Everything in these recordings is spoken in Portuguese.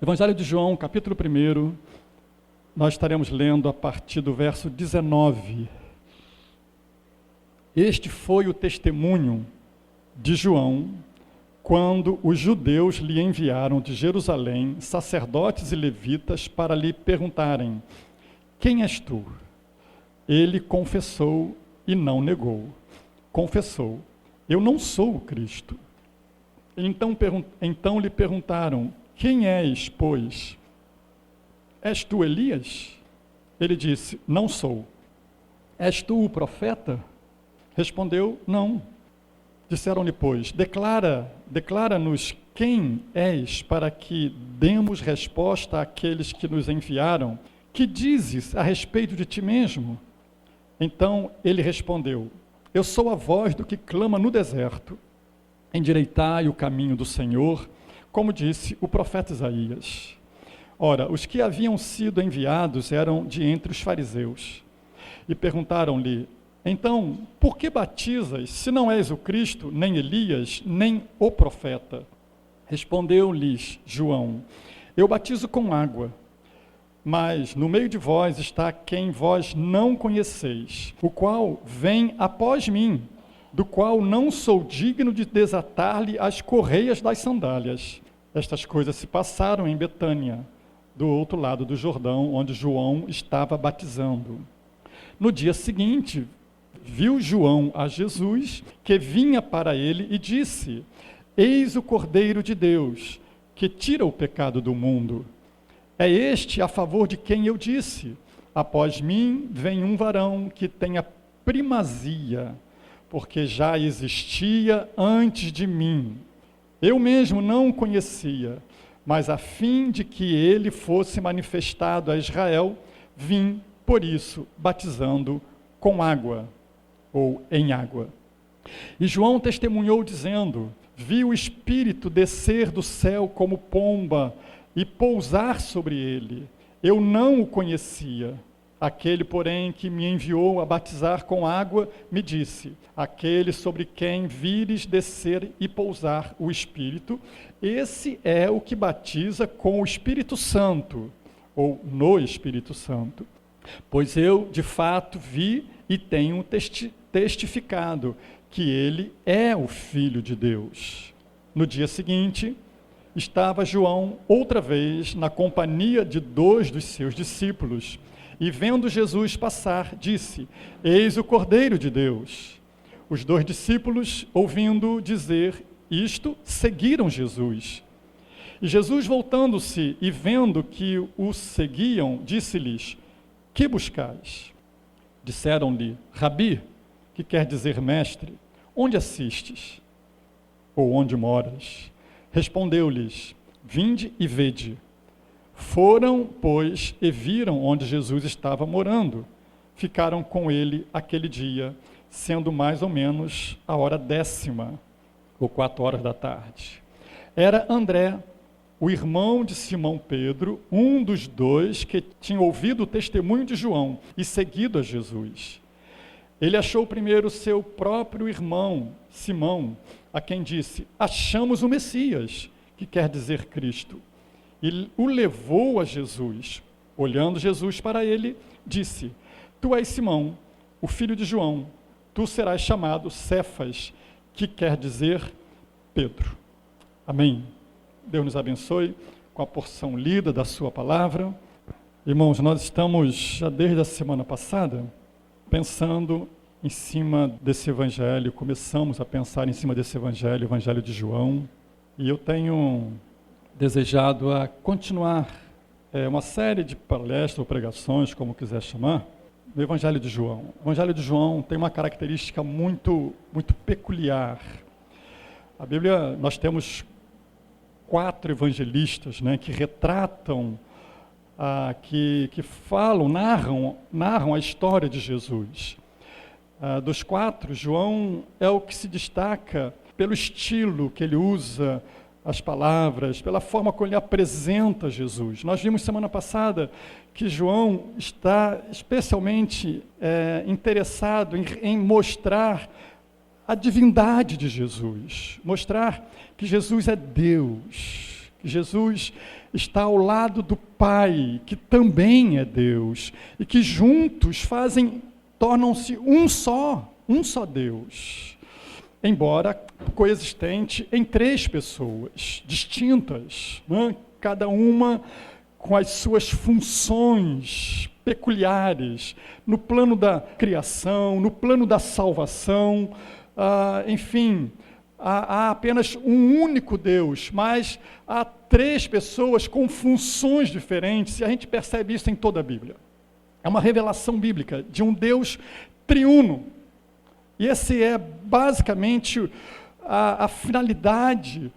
Evangelho de João, capítulo 1, nós estaremos lendo a partir do verso 19. Este foi o testemunho de João, quando os judeus lhe enviaram de Jerusalém sacerdotes e levitas para lhe perguntarem: quem és tu? Ele confessou e não negou. Confessou: eu não sou o Cristo. Então lhe perguntaram: quem és, pois? És tu Elias? Ele disse: não sou. És tu o profeta? Respondeu: não. Disseram-lhe, pois: declara-nos quem és, para que demos resposta àqueles que nos enviaram. Que dizes a respeito de ti mesmo? Então ele respondeu: eu sou a voz do que clama no deserto. Endireitai o caminho do Senhor, como disse o profeta Isaías. Ora, os que haviam sido enviados eram de entre os fariseus. E perguntaram-lhe: então, por que batizas, se não és o Cristo, nem Elias, nem o profeta? Respondeu-lhes João: eu batizo com água, mas no meio de vós está quem vós não conheceis, o qual vem após mim, do qual não sou digno de desatar-lhe as correias das sandálias. Estas coisas se passaram em Betânia, do outro lado do Jordão, onde João estava batizando. No dia seguinte, viu João a Jesus, que vinha para ele, e disse: eis o Cordeiro de Deus, que tira o pecado do mundo. É este a favor de quem eu disse: após mim vem um varão que tem a primazia, porque já existia antes de mim. Eu mesmo não o conhecia, mas a fim de que ele fosse manifestado a Israel, vim, por isso, batizando com água, ou em água. E João testemunhou dizendo: vi o Espírito descer do céu como pomba e pousar sobre ele. Eu não o conhecia. Aquele, porém, que me enviou a batizar com água, me disse: aquele sobre quem vires descer e pousar o Espírito, esse é o que batiza com o Espírito Santo, ou no Espírito Santo. Pois eu, de fato, vi e tenho testificado que ele é o Filho de Deus. No dia seguinte, estava João outra vez na companhia de 2 dos seus discípulos, e vendo Jesus passar, disse: eis o Cordeiro de Deus. Os 2 discípulos, ouvindo dizer isto, seguiram Jesus. E Jesus, voltando-se e vendo que o seguiam, disse-lhes: que buscais? Disseram-lhe: Rabi, que quer dizer mestre, onde assistes? Ou onde moras? Respondeu-lhes: vinde e vede. Foram, pois, e viram onde Jesus estava morando. Ficaram com ele aquele dia, sendo mais ou menos a hora 10ª, ou 4 da tarde. Era André, o irmão de Simão Pedro, um dos 2 que tinha ouvido o testemunho de João e seguido a Jesus. Ele achou primeiro seu próprio irmão, Simão, a quem disse: achamos o Messias, que quer dizer Cristo. E o levou a Jesus. Olhando Jesus para ele, disse: tu és Simão, o filho de João, tu serás chamado Cefas, que quer dizer Pedro. Amém. Deus nos abençoe com a porção lida da sua palavra. Irmãos, nós estamos já desde a semana passada pensando em cima desse evangelho, começamos a pensar em cima desse evangelho, o evangelho de João, e eu tenho desejado a continuar uma série de palestras ou pregações, como quiser chamar, no evangelho de João. O evangelho de João tem uma característica muito peculiar. A Bíblia, nós temos 4 evangelistas, né, que retratam, que falam, narram a história de Jesus. Dos 4, João é o que se destaca pelo estilo que ele usa, as palavras, pela forma como ele apresenta Jesus. Nós vimos semana passada que João está especialmente interessado em mostrar a divindade de Jesus, mostrar que Jesus é Deus, Jesus está ao lado do Pai, que também é Deus, e que juntos tornam-se um só Deus, embora coexistente em 3 pessoas distintas, né? Cada uma com as suas funções peculiares, no plano da criação, no plano da salvação, enfim, há apenas um único Deus, mas há 3 pessoas com funções diferentes, e a gente percebe isso em toda a Bíblia. É uma revelação bíblica de um Deus triuno. E esse é basicamente a finalidade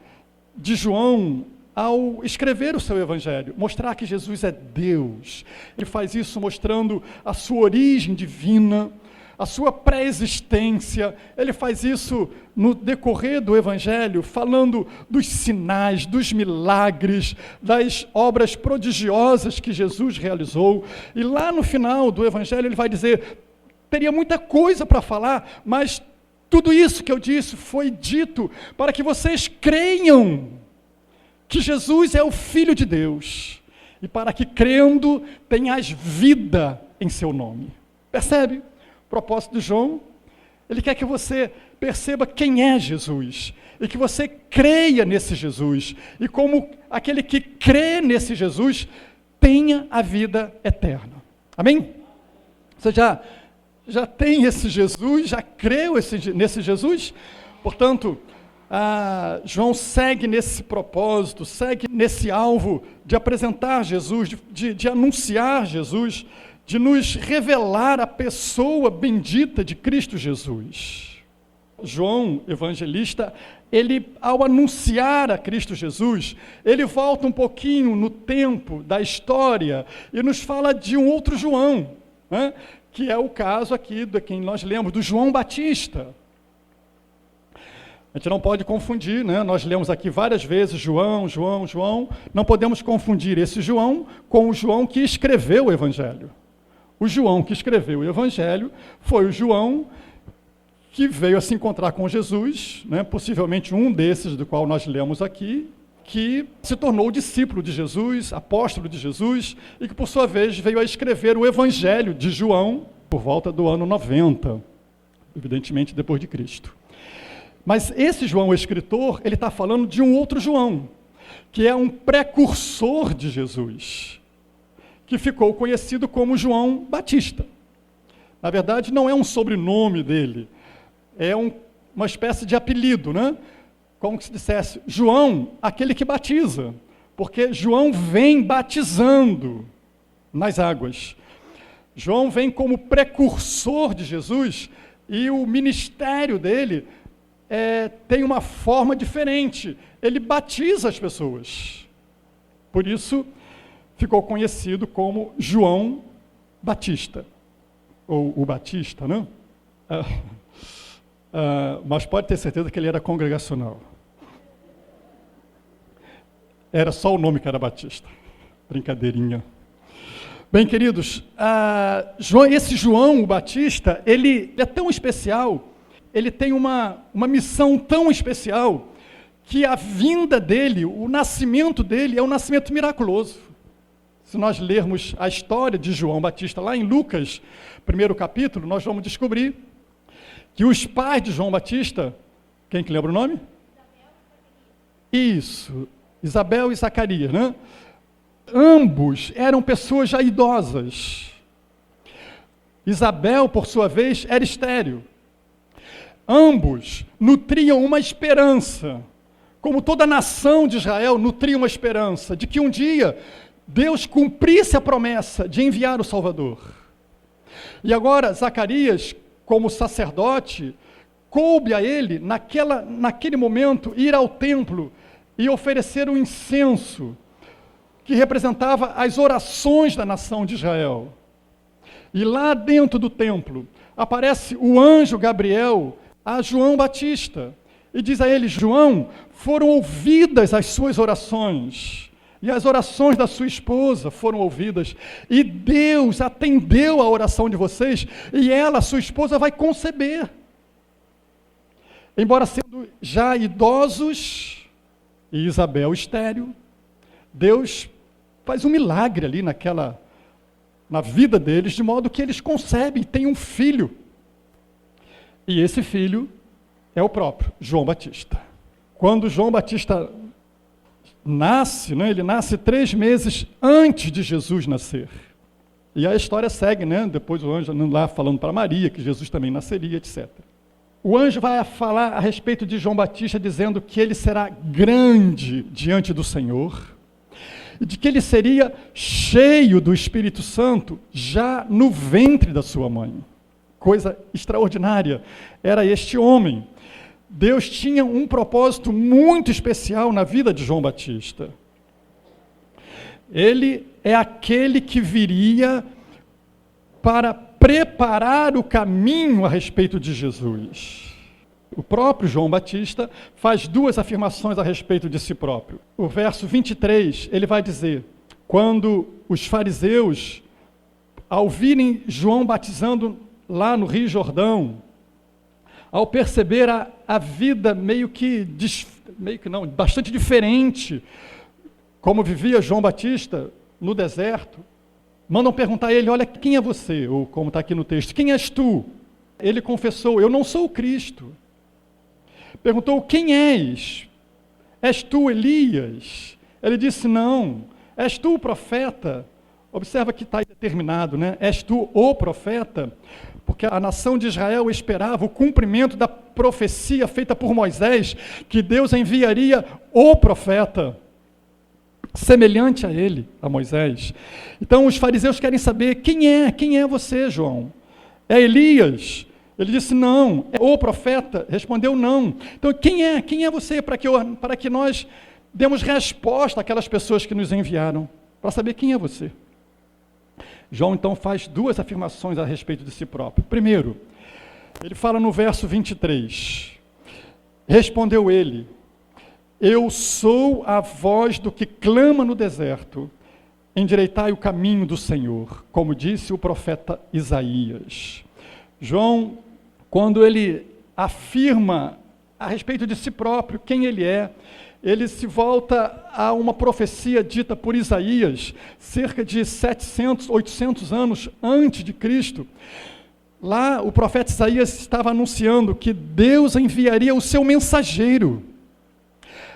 de João ao escrever o seu evangelho, mostrar que Jesus é Deus. Ele faz isso mostrando a sua origem divina, a sua pré-existência. Ele faz isso no decorrer do evangelho, falando dos sinais, dos milagres, das obras prodigiosas que Jesus realizou. E lá no final do evangelho ele vai dizer: teria muita coisa para falar, mas tudo isso que eu disse foi dito para que vocês creiam que Jesus é o Filho de Deus, e para que, crendo, tenhas vida em seu nome. Percebe? O propósito de João, ele quer que você perceba quem é Jesus, e que você creia nesse Jesus, e como aquele que crê nesse Jesus, tenha a vida eterna. Amém? Você já tem esse Jesus, já creu nesse Jesus? Portanto, João segue nesse propósito, segue nesse alvo de apresentar Jesus, de anunciar Jesus, de nos revelar a pessoa bendita de Cristo Jesus. João, evangelista, ele, ao anunciar a Cristo Jesus, ele volta um pouquinho no tempo da história e nos fala de um outro João, né? Que é o caso aqui de quem nós lemos, do João Batista. A gente não pode confundir, né? Nós lemos aqui várias vezes João, não podemos confundir esse João com o João que escreveu o Evangelho. O João que escreveu o Evangelho foi o João que veio a se encontrar com Jesus, né? Possivelmente um desses do qual nós lemos aqui, que se tornou discípulo de Jesus, apóstolo de Jesus, e que por sua vez veio a escrever o Evangelho de João por volta do ano 90, evidentemente depois de Cristo. Mas esse João, o escritor, ele está falando de um outro João, que é um precursor de Jesus, que ficou conhecido como João Batista. Na verdade, não é um sobrenome dele, é uma espécie de apelido, né? Como se dissesse, João, aquele que batiza, porque João vem batizando nas águas. João vem como precursor de Jesus, e o ministério dele tem uma forma diferente. Ele batiza as pessoas. Por isso, ficou conhecido como João Batista, ou o Batista, né? Mas pode ter certeza que ele era congregacional. Era só o nome que era Batista. Brincadeirinha. Bem, queridos, esse João, o Batista, ele é tão especial, ele tem uma missão tão especial, que a vinda dele, o nascimento dele, é um nascimento miraculoso. Se nós lermos a história de João Batista, lá em Lucas, 1º capítulo, nós vamos descobrir que os pais de João Batista, quem que lembra o nome? Isso, Isabel e Zacarias, né? Ambos eram pessoas já idosas. Isabel, por sua vez, era estéril. Ambos nutriam uma esperança, como toda a nação de Israel nutria uma esperança, de que um dia Deus cumprisse a promessa de enviar o Salvador. E agora, Zacarias, como sacerdote, coube a ele, naquele momento, ir ao templo e oferecer um incenso, que representava as orações da nação de Israel. E lá dentro do templo, aparece o anjo Gabriel a João Batista, e diz a ele: João, foram ouvidas as suas orações, e as orações da sua esposa foram ouvidas, e Deus atendeu a oração de vocês, e ela, sua esposa, vai conceber. Embora sendo já idosos, e Isabel estéril, Deus faz um milagre ali na vida deles, de modo que eles concebem, têm um filho. E esse filho é o próprio João Batista. Quando João Batista nasce, né, ele nasce 3 meses antes de Jesus nascer. E a história segue, né? Depois o anjo lá falando para Maria que Jesus também nasceria, etc. O anjo vai falar a respeito de João Batista, dizendo que ele será grande diante do Senhor, e de que ele seria cheio do Espírito Santo já no ventre da sua mãe. Coisa extraordinária era este homem. Deus tinha um propósito muito especial na vida de João Batista. Ele é aquele que viria para preparar o caminho a respeito de Jesus. O próprio João Batista faz 2 afirmações a respeito de si próprio. O verso 23, ele vai dizer, quando os fariseus, ao virem João batizando lá no Rio Jordão, ao perceber a vida bastante diferente, como vivia João Batista no deserto, mandam perguntar a ele, olha, quem é você? Ou como está aqui no texto, quem és tu? Ele confessou, eu não sou o Cristo. Perguntou, quem és? És tu Elias? Ele disse, não. És tu o profeta? Observa que está determinado, né? És tu o profeta? Porque a nação de Israel esperava o cumprimento da profecia feita por Moisés, que Deus enviaria o profeta, semelhante a ele, a Moisés. Então os fariseus querem saber, quem é você, João? É Elias? Ele disse, não. É o profeta? Respondeu, não. Então quem é você, para que nós demos resposta àquelas pessoas que nos enviaram, para saber quem é você. João então faz 2 afirmações a respeito de si próprio. Primeiro, ele fala no verso 23, respondeu ele, eu sou a voz do que clama no deserto, endireitai o caminho do Senhor, como disse o profeta Isaías. João, quando ele afirma a respeito de si próprio, quem ele é, ele se volta a uma profecia dita por Isaías, cerca de 700, 800 anos antes de Cristo. Lá o profeta Isaías estava anunciando que Deus enviaria o seu mensageiro,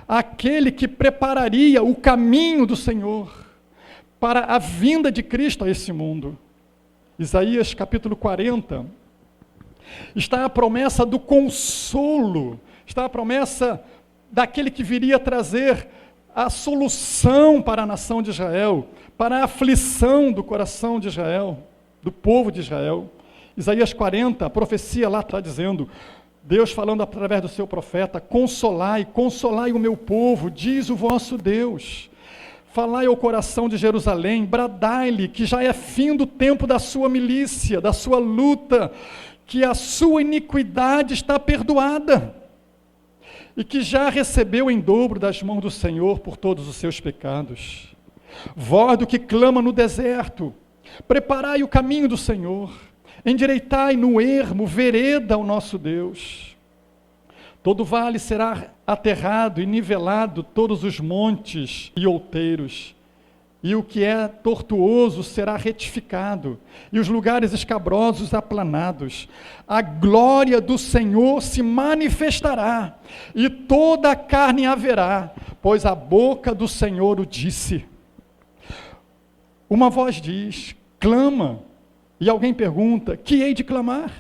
aquele que prepararia o caminho do Senhor para a vinda de Cristo a esse mundo. Isaías capítulo 40, está a promessa do consolo, está a promessa daquele que viria trazer a solução para a nação de Israel, para a aflição do coração de Israel, do povo de Israel. Isaías 40, a profecia lá está dizendo, Deus falando através do seu profeta, consolai o meu povo, diz o vosso Deus. Falai ao coração de Jerusalém, bradai-lhe que já é fim do tempo da sua milícia, da sua luta, que a sua iniquidade está perdoada, e que já recebeu em dobro das mãos do Senhor por todos os seus pecados. Vós do que clama no deserto, preparai o caminho do Senhor, endireitai no ermo vereda ao nosso Deus. Todo vale será aterrado e nivelado, todos os montes e outeiros, e o que é tortuoso será retificado, e os lugares escabrosos aplanados. A glória do Senhor se manifestará, e toda a carne haverá, pois a boca do Senhor o disse. Uma voz diz, clama, e alguém pergunta, que hei de clamar?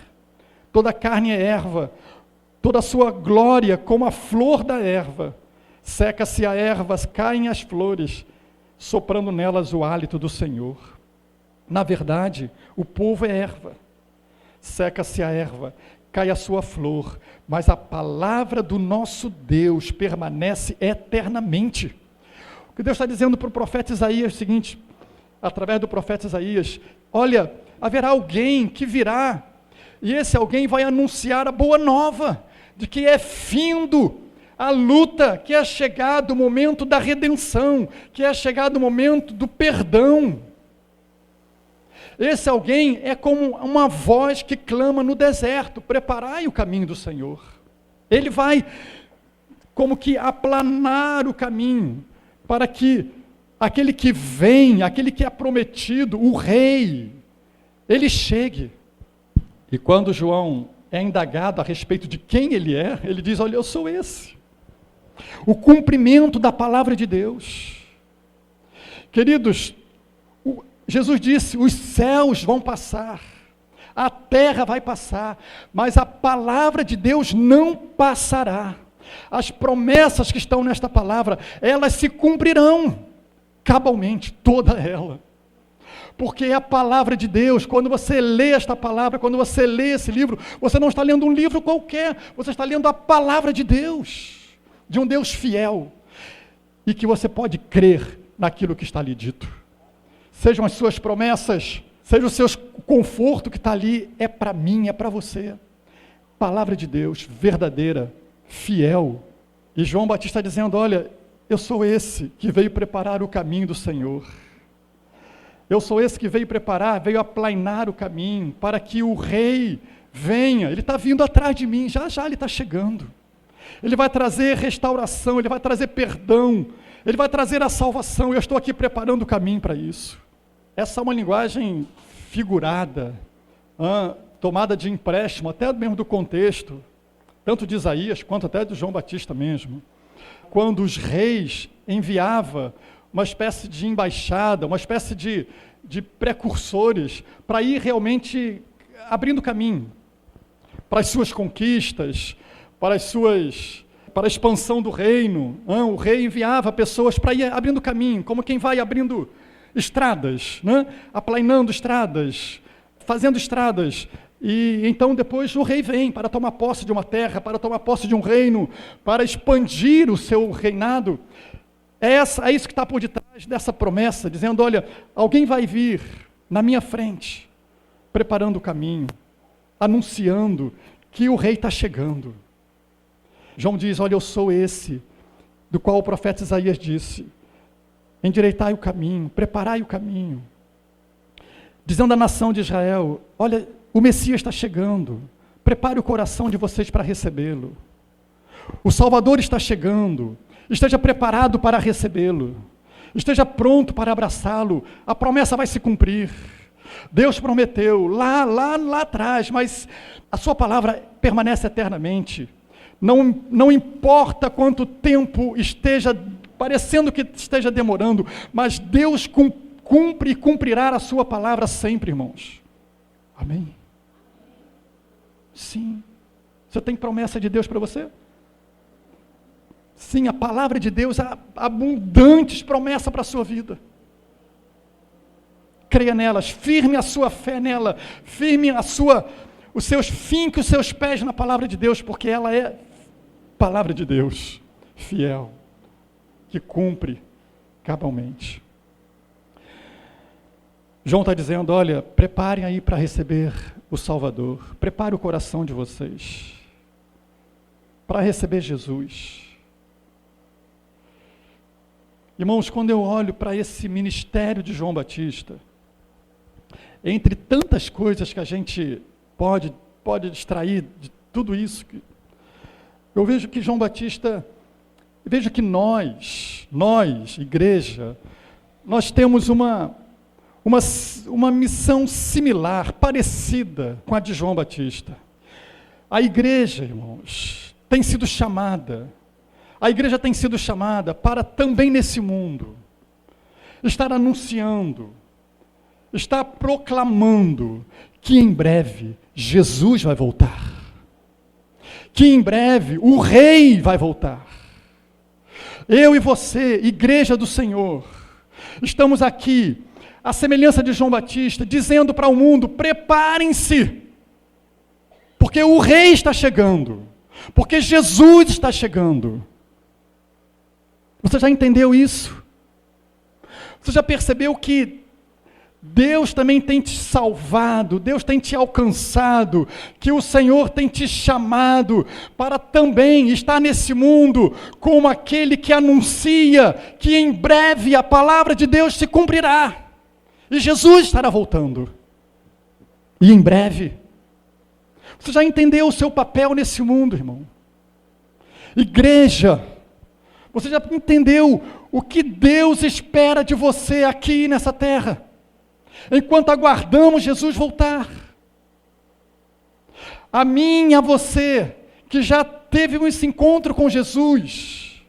Toda a carne é erva, toda a sua glória como a flor da erva. Seca-se a erva, caem as flores, soprando nelas o hálito do Senhor. Na verdade, o povo é erva. Seca-se a erva, cai a sua flor, mas a palavra do nosso Deus permanece eternamente. O que Deus está dizendo para o profeta Isaías é o seguinte, através do profeta Isaías, olha, haverá alguém que virá, e esse alguém vai anunciar a boa nova, de que é findo a luta, que é chegado o momento da redenção, que é chegado o momento do perdão. Esse alguém é como uma voz que clama no deserto, preparai o caminho do Senhor. Ele vai como que aplanar o caminho, para que aquele que vem, aquele que é prometido, o rei, ele chegue. E quando João é indagado a respeito de quem ele é, ele diz, olha, eu sou esse. O cumprimento da palavra de Deus. Queridos, Jesus disse, os céus vão passar, a terra vai passar, mas a palavra de Deus não passará. As promessas que estão nesta palavra, elas se cumprirão cabalmente, toda ela. Porque é a palavra de Deus. Quando você lê esta palavra, quando você lê esse livro, você não está lendo um livro qualquer, você está lendo a palavra de Deus, de um Deus fiel, e que você pode crer naquilo que está ali dito. Sejam as suas promessas, seja o seu conforto que está ali, é para mim, é para você. Palavra de Deus, verdadeira, fiel. E João Batista está dizendo, olha, eu sou esse que veio preparar o caminho do Senhor. Eu sou esse que veio preparar, veio aplainar o caminho, para que o rei venha. Ele está vindo atrás de mim, já já ele está chegando. Ele vai trazer restauração, ele vai trazer perdão, ele vai trazer a salvação. Eu estou aqui preparando o caminho para isso. Essa é uma linguagem figurada, tomada de empréstimo, até mesmo do contexto, tanto de Isaías, quanto até de João Batista mesmo. Quando os reis enviavam uma espécie de embaixada, uma espécie de precursores, para ir realmente abrindo caminho para as suas conquistas, para a expansão do reino. O rei enviava pessoas para ir abrindo caminho, como quem vai abrindo estradas, aplainando estradas, fazendo estradas. E então depois o rei vem para tomar posse de uma terra, para tomar posse de um reino, para expandir o seu reinado. É isso que está por detrás dessa promessa, dizendo, olha, alguém vai vir na minha frente, preparando o caminho, anunciando que o rei está chegando. João diz, olha, eu sou esse, do qual o profeta Isaías disse, endireitai o caminho, preparai o caminho. Dizendo à nação de Israel, olha, o Messias está chegando, prepare o coração de vocês para recebê-lo. O Salvador está chegando, esteja preparado para recebê-lo, esteja pronto para abraçá-lo, a promessa vai se cumprir. Deus prometeu lá atrás, mas a sua palavra permanece eternamente. Não importa quanto tempo esteja parecendo que esteja demorando, mas Deus cumpre e cumprirá a sua palavra sempre, irmãos. Amém? Sim. Você tem promessa de Deus para você? Sim, a palavra de Deus há abundantes promessas para a sua vida. Creia nelas, firme a sua fé nela, firme finque os seus pés na palavra de Deus, porque ela é palavra de Deus, fiel, que cumpre cabalmente. João está dizendo, olha, preparem aí para receber o Salvador, prepare o coração de vocês para receber Jesus. Irmãos, quando eu olho para esse ministério de João Batista, entre tantas coisas que a gente pode extrair de tudo isso, eu vejo que João Batista, vejo que nós, igreja, nós temos uma missão similar, parecida com a de João Batista. A igreja, irmãos, tem sido chamada, para também nesse mundo, estar anunciando, estar proclamando que em breve Jesus vai voltar, que em breve o Rei vai voltar. Eu e você, igreja do Senhor, estamos aqui, à semelhança de João Batista, dizendo para o mundo, preparem-se, porque o Rei está chegando, porque Jesus está chegando. Você já entendeu isso? Você já percebeu que Deus também tem te salvado, Deus tem te alcançado, que o Senhor tem te chamado para também estar nesse mundo como aquele que anuncia que em breve a palavra de Deus se cumprirá e Jesus estará voltando. E em breve. Você já entendeu o seu papel nesse mundo, irmão? Igreja, Você já entendeu o que Deus espera de você aqui nessa terra, enquanto aguardamos Jesus voltar? A mim e a você, que já teve esse encontro com Jesus,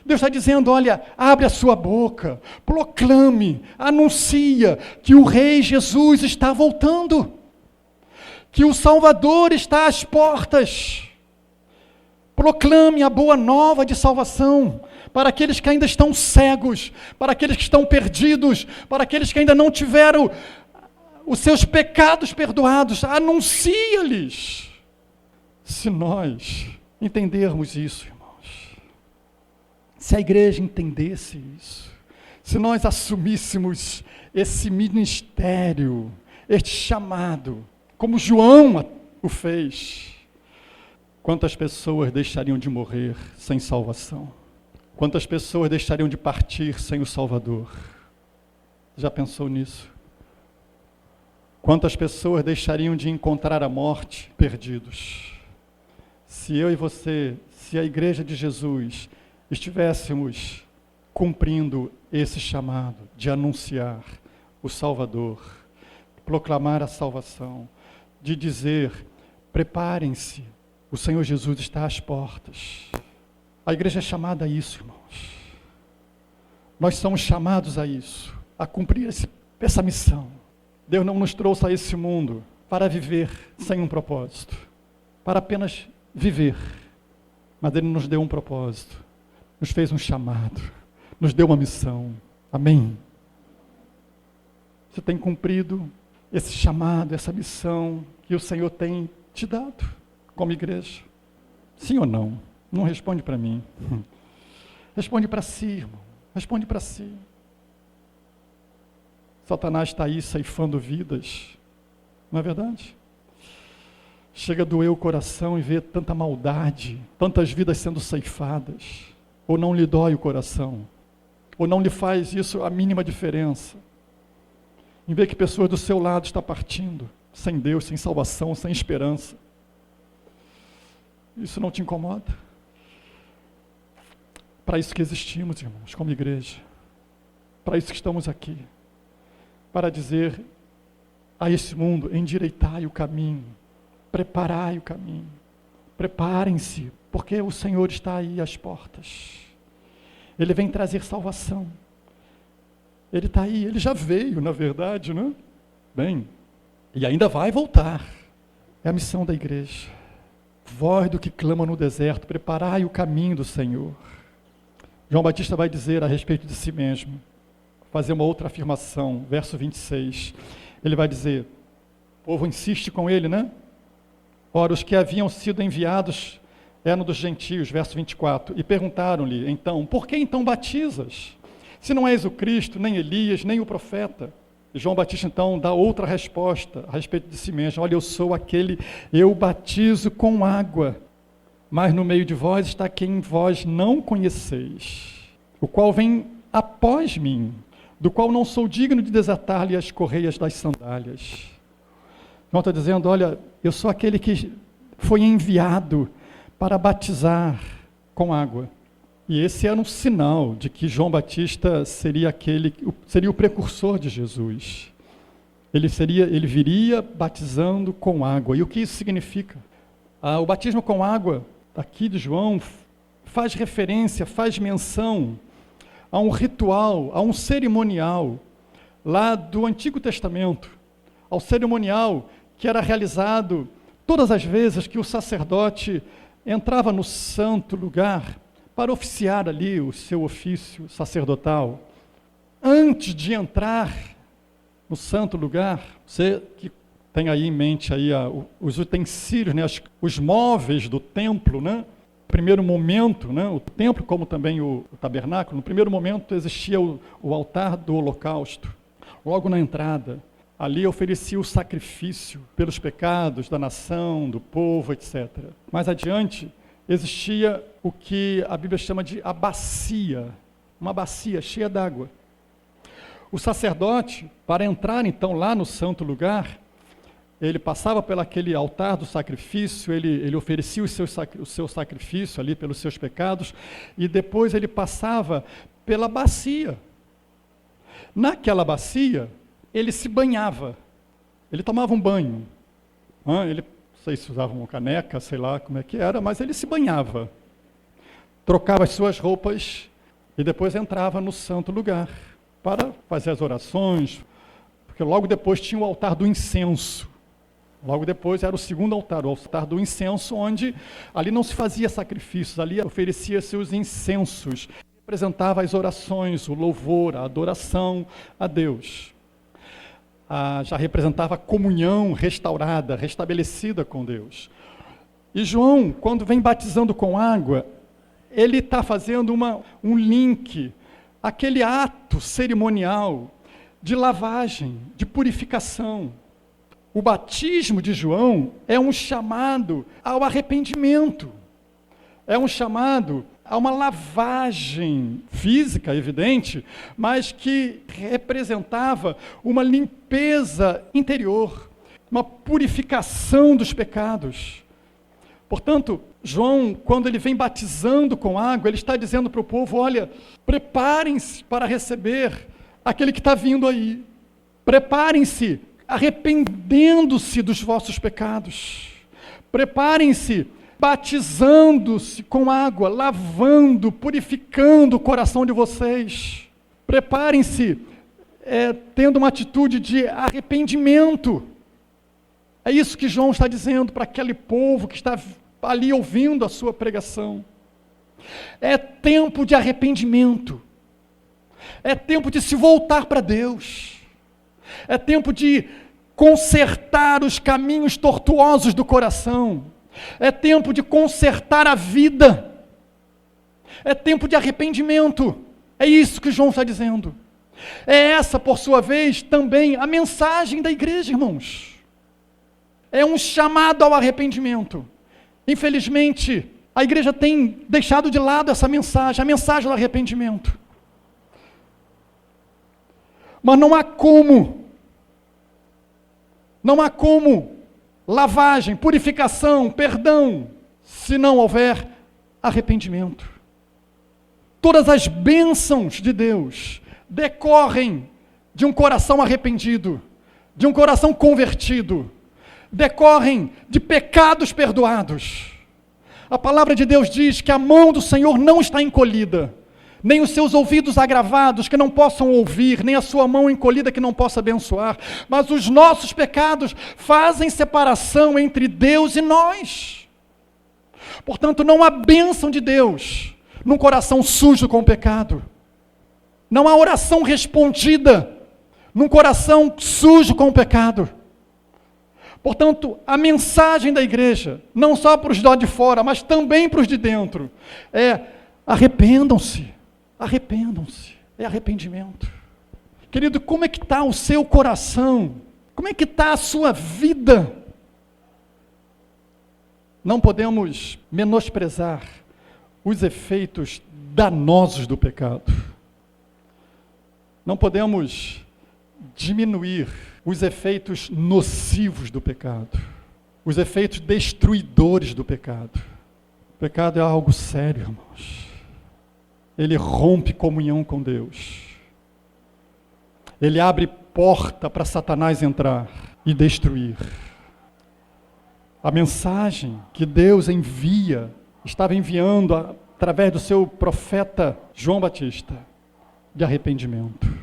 Deus está dizendo, olha, abre a sua boca, proclame, anuncia que o Rei Jesus está voltando, que o Salvador está às portas. Proclame a boa nova de salvação para aqueles que ainda estão cegos, para aqueles que estão perdidos, para aqueles que ainda não tiveram os seus pecados perdoados. Anuncia-lhes. Se nós entendermos isso, irmãos, se a igreja entendesse isso, se nós assumíssemos esse ministério, este chamado, como João o fez, quantas pessoas deixariam de morrer sem salvação? Quantas pessoas deixariam de partir sem o Salvador? Já pensou nisso? Quantas pessoas deixariam de encontrar a morte perdidos? Se eu e você, se a igreja de Jesus estivéssemos cumprindo esse chamado de anunciar o Salvador, proclamar a salvação, de dizer, preparem-se, o Senhor Jesus está às portas. A igreja é chamada a isso, irmãos. Nós somos chamados a isso, a cumprir essa missão. Deus não nos trouxe a esse mundo para viver sem um propósito, para apenas viver. Mas Ele nos deu um propósito, nos fez um chamado, nos deu uma missão. Amém? Você tem cumprido esse chamado, essa missão que o Senhor tem te dado como igreja? Sim ou não? Não responde para mim. Responde para si, irmão. Responde para si. Satanás está aí ceifando vidas, não é verdade? Chega a doer o coração e ver tanta maldade, tantas vidas sendo ceifadas. Ou não lhe dói o coração? Ou não lhe faz isso a mínima diferença? Em ver que pessoas do seu lado estão partindo, sem Deus, sem salvação, sem esperança. Isso não te incomoda? Para isso que existimos, irmãos, como igreja. Para isso que estamos aqui. Para dizer a esse mundo, endireitai o caminho, preparai o caminho. Preparem-se, porque o Senhor está aí às portas. Ele vem trazer salvação. Ele está aí, ele já veio, na verdade, né? Bem, e ainda vai voltar. É a missão da igreja. Voz do que clama no deserto, preparai o caminho do Senhor. João Batista vai dizer a respeito de si mesmo, fazer uma outra afirmação, verso 26. Ele vai dizer, o povo insiste com ele, né? Ora, os que haviam sido enviados eram dos gentios, verso 24, e perguntaram-lhe, então, por que então batizas? Se não és o Cristo, nem Elias, nem o profeta. E João Batista então dá outra resposta a respeito de si mesmo. Olha, eu sou aquele, eu batizo com água, mas no meio de vós está quem vós não conheceis, o qual vem após mim, do qual não sou digno de desatar-lhe as correias das sandálias. João está dizendo, olha, eu sou aquele que foi enviado para batizar com água. E esse era um sinal de que João Batista seria o precursor de Jesus. Ele viria batizando com água. E o que isso significa? O batismo com água, aqui de João, faz referência, faz menção a um ritual, a um cerimonial, lá do Antigo Testamento, ao cerimonial que era realizado todas as vezes que o sacerdote entrava no santo lugar para oficiar ali o seu ofício sacerdotal. Antes de entrar no santo lugar, você que tem aí em mente aí os utensílios, né, os móveis do templo, né? No primeiro momento, né, o templo como também o tabernáculo, no primeiro momento existia o altar do holocausto. Logo na entrada, ali oferecia o sacrifício pelos pecados da nação, do povo, etc. Mais adiante, existia o que a Bíblia chama de a bacia, uma bacia cheia d'água. O sacerdote, para entrar então lá no santo lugar, ele passava pelo aquele altar do sacrifício, ele oferecia o seu sacrifício ali pelos seus pecados, e depois ele passava pela bacia. Naquela bacia, ele se banhava, ele tomava um banho. Ele, não sei se usava uma caneca, sei lá como é que era, mas ele se banhava, trocava as suas roupas e depois entrava no santo lugar para fazer as orações, porque logo depois tinha o altar do incenso. Logo depois era o segundo altar, o altar do incenso, onde ali não se fazia sacrifícios, ali oferecia seus incensos, representava as orações, o louvor, a adoração a Deus. Já representava a comunhão restaurada, restabelecida com Deus. E João, quando vem batizando com água, ele está fazendo um link, aquele ato cerimonial de lavagem, de purificação. O batismo de João é um chamado ao arrependimento, é um chamado a uma lavagem física, evidente, mas que representava uma limpeza interior, uma purificação dos pecados. Portanto, João, quando ele vem batizando com água, ele está dizendo para o povo, olha, preparem-se para receber aquele que está vindo aí. Preparem-se, arrependendo-se dos vossos pecados. Preparem-se, batizando-se com água, lavando, purificando o coração de vocês. Preparem-se, tendo uma atitude de arrependimento. É isso que João está dizendo para aquele povo que está ali ouvindo a sua pregação. É tempo de arrependimento. É tempo de se voltar para Deus. É tempo de consertar os caminhos tortuosos do coração. É tempo de consertar a vida. É tempo de arrependimento. É isso que João está dizendo. É essa, por sua vez, também a mensagem da igreja, irmãos. É um chamado ao arrependimento. Infelizmente, a igreja tem deixado de lado essa mensagem, a mensagem do arrependimento. Mas não há como lavagem, purificação, perdão, se não houver arrependimento. Todas as bênçãos de Deus decorrem de um coração arrependido, de um coração convertido, decorrem de pecados perdoados. A palavra de Deus diz que a mão do Senhor não está encolhida, nem os seus ouvidos agravados que não possam ouvir, nem a sua mão encolhida que não possa abençoar, mas os nossos pecados fazem separação entre Deus e nós. Portanto, não há bênção de Deus num coração sujo com o pecado. Não há oração respondida num coração sujo com o pecado. Portanto, a mensagem da igreja, não só para os de lá de fora, mas também para os de dentro, é arrependam-se, arrependam-se, é arrependimento. Querido, como é que está o seu coração? Como é que está a sua vida? Não podemos menosprezar os efeitos danosos do pecado. Não podemos diminuir os efeitos nocivos do pecado, os efeitos destruidores do pecado. O pecado é algo sério, irmãos. Ele rompe comunhão com Deus. Ele abre porta para Satanás entrar e destruir. A mensagem que Deus estava enviando através do seu profeta João Batista, de arrependimento.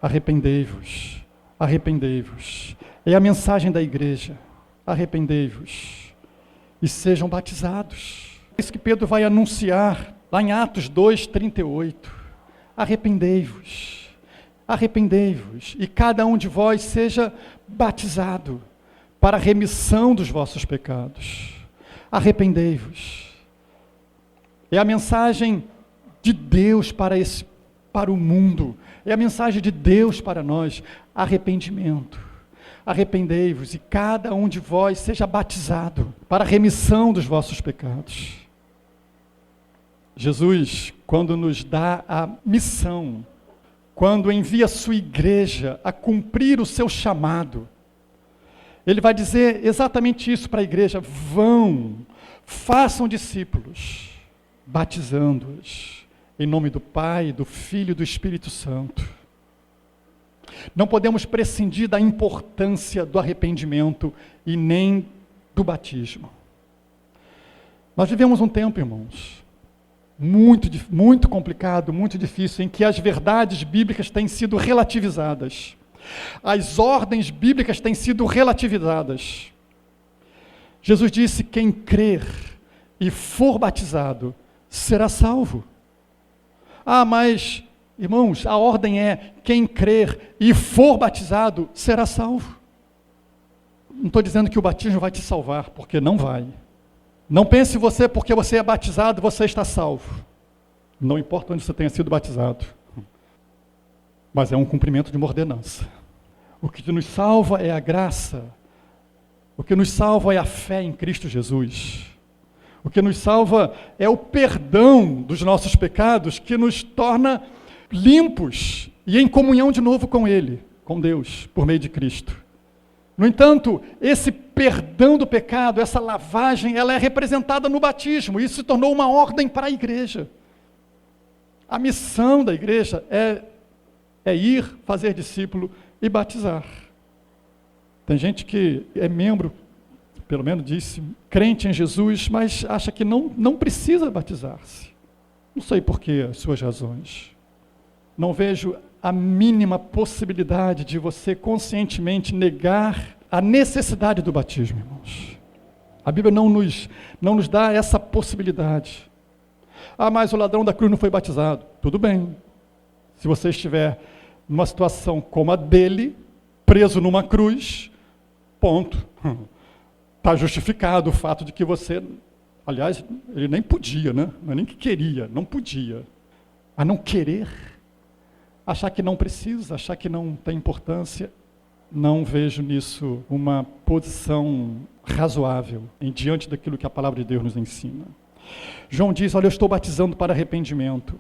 Arrependei-vos, arrependei-vos. É a mensagem da igreja. Arrependei-vos e sejam batizados. É isso que Pedro vai anunciar lá em Atos 2:38. Arrependei-vos, arrependei-vos, e cada um de vós seja batizado para a remissão dos vossos pecados. Arrependei-vos. É a mensagem de Deus para o mundo. É a mensagem de Deus para nós. Arrependimento. Arrependei-vos e cada um de vós seja batizado para a remissão dos vossos pecados. Jesus, quando nos dá a missão, quando envia a sua igreja a cumprir o seu chamado, Ele vai dizer exatamente isso para a igreja: vão, façam discípulos, batizando-os em nome do Pai, do Filho e do Espírito Santo. Não podemos prescindir da importância do arrependimento e nem do batismo. Nós vivemos um tempo, irmãos, muito complicado, muito difícil, em que as verdades bíblicas têm sido relativizadas. As ordens bíblicas têm sido relativizadas. Jesus disse: quem crer e for batizado será salvo. Mas, irmãos, a ordem é: quem crer e for batizado será salvo. Não estou dizendo que o batismo vai te salvar, porque não vai. Não pense você, porque você é batizado, você está salvo. Não importa onde você tenha sido batizado. Mas é um cumprimento de uma ordenança. O que nos salva é a graça. O que nos salva é a fé em Cristo Jesus. O que nos salva é o perdão dos nossos pecados, que nos torna limpos e em comunhão de novo com Ele, com Deus, por meio de Cristo. No entanto, esse perdão do pecado, essa lavagem, ela é representada no batismo. Isso se tornou uma ordem para a igreja. A missão da igreja é ir, fazer discípulo e batizar. Tem gente que é membro, pelo menos disse, crente em Jesus, mas acha que não precisa batizar-se. Não sei por que as suas razões. Não vejo a mínima possibilidade de você conscientemente negar a necessidade do batismo, irmãos. A Bíblia não nos dá essa possibilidade. Mas o ladrão da cruz não foi batizado. Tudo bem. Se você estiver numa situação como a dele, preso numa cruz, ponto. Está justificado o fato de que você... Aliás, ele nem podia, né? Não é nem que queria, não podia. A não querer, achar que não precisa, achar que não tem importância, não vejo nisso uma posição razoável diante daquilo que a palavra de Deus nos ensina. João diz: olha, eu estou batizando para arrependimento.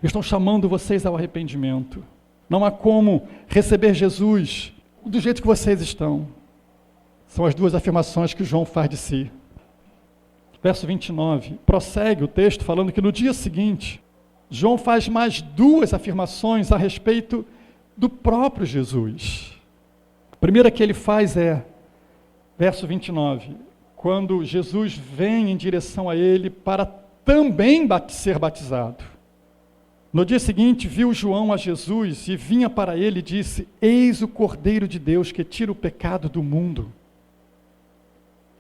Eu estou chamando vocês ao arrependimento. Não há como receber Jesus do jeito que vocês estão. São as duas afirmações que João faz de si. Verso 29, prossegue o texto falando que no dia seguinte, João faz mais duas afirmações a respeito do próprio Jesus. A primeira que ele faz é, verso 29, quando Jesus vem em direção a ele para também ser batizado. No dia seguinte, viu João a Jesus e vinha para ele e disse: eis o Cordeiro de Deus que tira o pecado do mundo.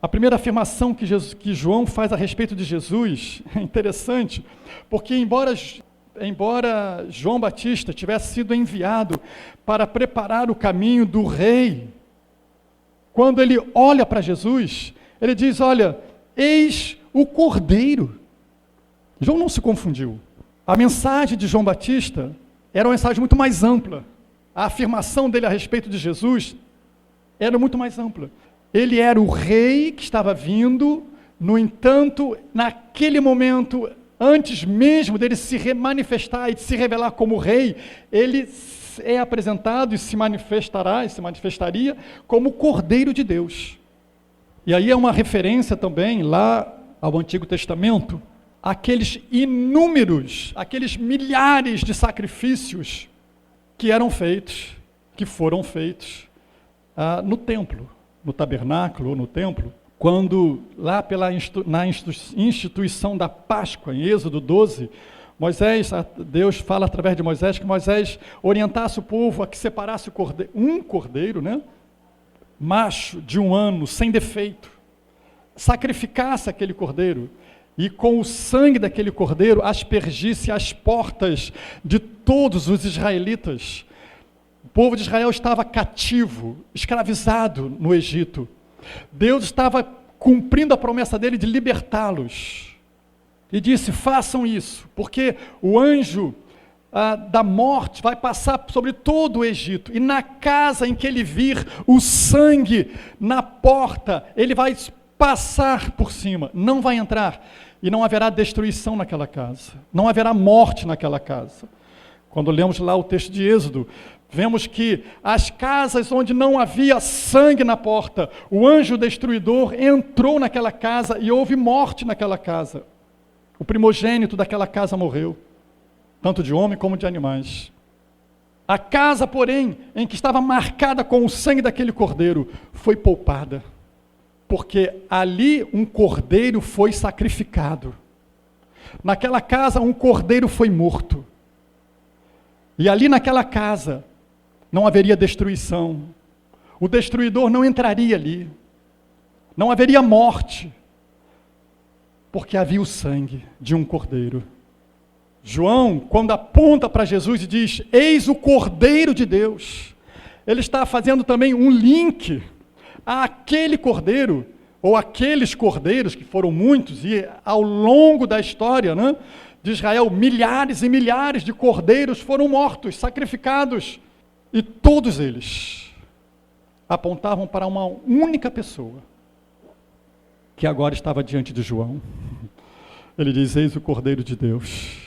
A primeira afirmação que João faz a respeito de Jesus é interessante, porque embora João Batista tivesse sido enviado para preparar o caminho do rei, quando ele olha para Jesus, ele diz: olha, eis o Cordeiro. João não se confundiu. A mensagem de João Batista era uma mensagem muito mais ampla. A afirmação dele a respeito de Jesus era muito mais ampla. Ele era o rei que estava vindo, no entanto, naquele momento, antes mesmo dele se manifestar e de se revelar como rei, ele é apresentado e se manifestaria como o Cordeiro de Deus. E aí é uma referência também lá ao Antigo Testamento, aqueles inúmeros, aqueles milhares de sacrifícios que foram feitos no templo, no tabernáculo ou no templo, quando lá na instituição da Páscoa, em Êxodo 12, Deus fala através de Moisés que Moisés orientasse o povo a que separasse um cordeiro, né, macho de 1 ano, sem defeito, sacrificasse aquele cordeiro e com o sangue daquele cordeiro aspergisse as portas de todos os israelitas. O povo de Israel estava cativo, escravizado no Egito. Deus estava cumprindo a promessa dele de libertá-los. E disse: façam isso, porque o anjo da morte vai passar sobre todo o Egito. E na casa em que ele vir o sangue na porta, ele vai passar por cima, não vai entrar. E não haverá destruição naquela casa. Não haverá morte naquela casa. Quando lemos lá o texto de Êxodo, Vemos que as casas onde não havia sangue na porta, o anjo destruidor entrou naquela casa e houve morte naquela casa. O primogênito daquela casa morreu, tanto de homem como de animais. A casa, porém, em que estava marcada com o sangue daquele cordeiro, foi poupada, porque ali um cordeiro foi sacrificado. Naquela casa um cordeiro foi morto. E ali naquela casa não haveria destruição. O destruidor não entraria ali. Não haveria morte, porque havia o sangue de um cordeiro. João, quando aponta para Jesus e diz, eis o Cordeiro de Deus, ele está fazendo também um link àquele cordeiro, ou aqueles cordeiros, que foram muitos, e ao longo da história, né, de Israel, milhares e milhares de cordeiros foram mortos, sacrificados, e todos eles apontavam para uma única pessoa, que agora estava diante de João. Ele diz, eis o Cordeiro de Deus.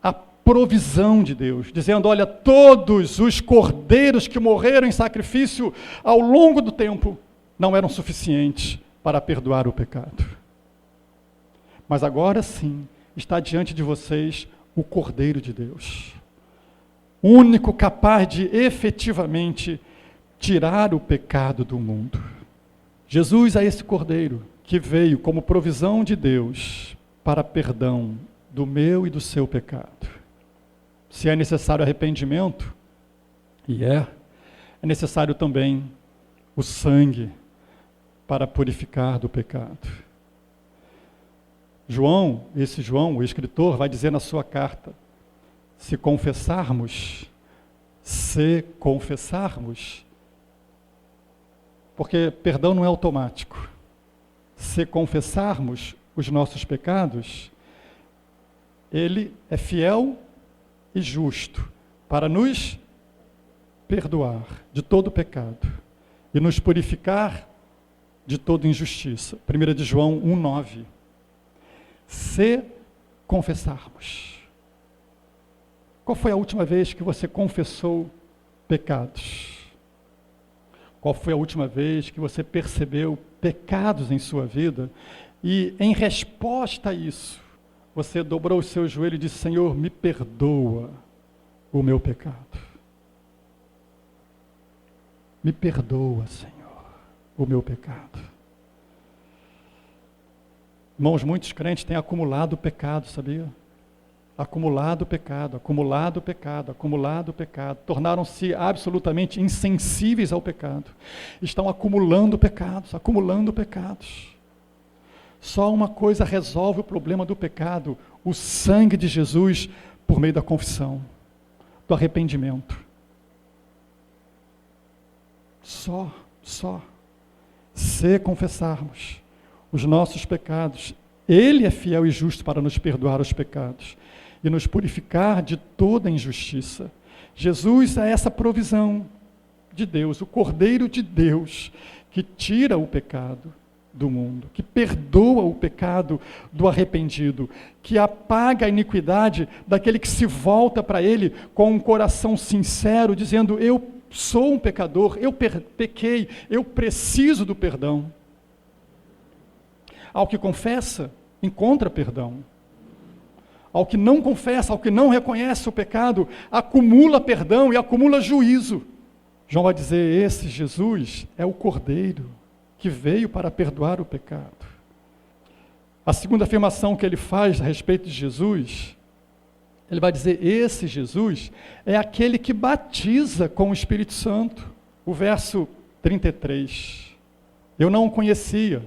A provisão de Deus, dizendo, olha, todos os cordeiros que morreram em sacrifício ao longo do tempo não eram suficientes para perdoar o pecado. Mas agora sim, está diante de vocês o Cordeiro de Deus, único capaz de efetivamente tirar o pecado do mundo. Jesus é esse Cordeiro que veio como provisão de Deus para perdão do meu e do seu pecado. Se é necessário arrependimento, e é necessário também o sangue para purificar do pecado. João, o escritor, vai dizer na sua carta, se confessarmos, porque perdão não é automático, se confessarmos os nossos pecados, ele é fiel e justo para nos perdoar de todo pecado e nos purificar de toda injustiça. 1 de João 1,9. Se confessarmos. Qual foi a última vez que você confessou pecados? Qual foi a última vez que você percebeu pecados em sua vida e, em resposta a isso, você dobrou o seu joelho e disse, Senhor, me perdoa o meu pecado. Me perdoa, Senhor, o meu pecado. Irmãos, muitos crentes têm acumulado pecado, sabia? Acumulado pecado, tornaram-se absolutamente insensíveis ao pecado. Estão acumulando pecados. Só uma coisa resolve o problema do pecado, o sangue de Jesus por meio da confissão, do arrependimento. Só. Se confessarmos os nossos pecados, Ele é fiel e justo para nos perdoar os pecados e nos purificar de toda injustiça. Jesus é essa provisão de Deus, o Cordeiro de Deus, que tira o pecado do mundo, que perdoa o pecado do arrependido, que apaga a iniquidade daquele que se volta para Ele com um coração sincero, dizendo, eu sou um pecador, eu pequei, eu preciso do perdão. Ao que confessa, encontra perdão. Ao que não confessa, ao que não reconhece o pecado, acumula perdão e acumula juízo. João vai dizer, esse Jesus é o Cordeiro que veio para perdoar o pecado. A segunda afirmação que ele faz a respeito de Jesus, ele vai dizer, esse Jesus é aquele que batiza com o Espírito Santo. O verso 33, eu não o conhecia.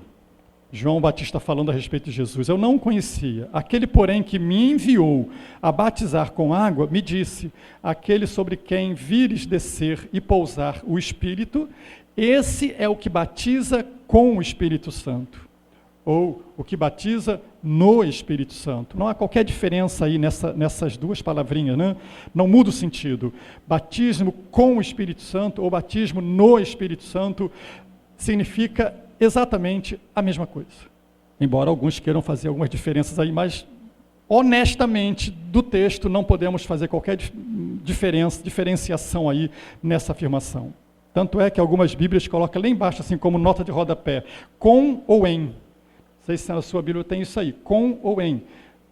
João Batista falando a respeito de Jesus, eu não o conhecia. Aquele, porém, que me enviou a batizar com água, me disse, aquele sobre quem vires descer e pousar o Espírito, esse é o que batiza com o Espírito Santo, ou o que batiza no Espírito Santo. Não há qualquer diferença aí nessas duas palavrinhas, né? Não muda o sentido. Batismo com o Espírito Santo ou batismo no Espírito Santo significa exatamente a mesma coisa. Embora alguns queiram fazer algumas diferenças aí, mas honestamente, do texto, não podemos fazer qualquer diferenciação aí nessa afirmação. Tanto é que algumas Bíblias colocam lá embaixo, assim como nota de rodapé, com ou em. Não sei se na sua Bíblia tem isso aí, com ou em.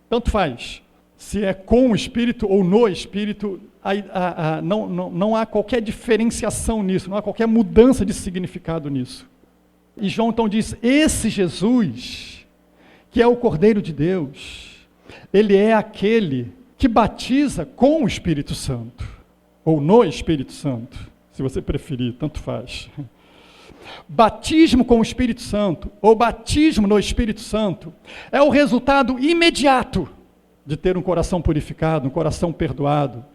Tanto faz. Se é com o Espírito ou no Espírito, não há qualquer diferenciação nisso, não há qualquer mudança de significado nisso. E João então diz, esse Jesus, que é o Cordeiro de Deus, ele é aquele que batiza com o Espírito Santo, ou no Espírito Santo, se você preferir, tanto faz. Batismo com o Espírito Santo, ou batismo no Espírito Santo, é o resultado imediato de ter um coração purificado, um coração perdoado,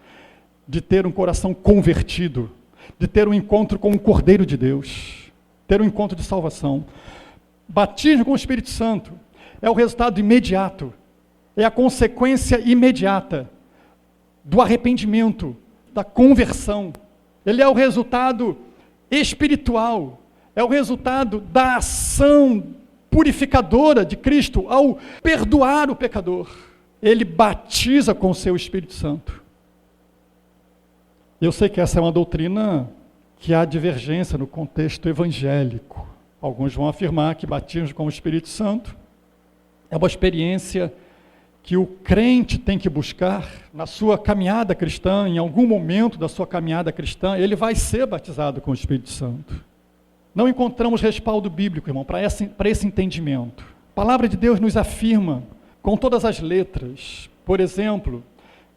de ter um coração convertido, de ter um encontro com o Cordeiro de Deus, ter um encontro de salvação. Batismo com o Espírito Santo é o resultado imediato, é a consequência imediata do arrependimento, da conversão. Ele é o resultado espiritual, é o resultado da ação purificadora de Cristo ao perdoar o pecador. Ele batiza com o seu Espírito Santo. Eu sei que essa é uma doutrina que há divergência no contexto evangélico. Alguns vão afirmar que batismo com o Espírito Santo é uma experiência que o crente tem que buscar na sua caminhada cristã, em algum momento da sua caminhada cristã, ele vai ser batizado com o Espírito Santo. Não encontramos respaldo bíblico, irmão, para esse entendimento. A palavra de Deus nos afirma, com todas as letras, por exemplo,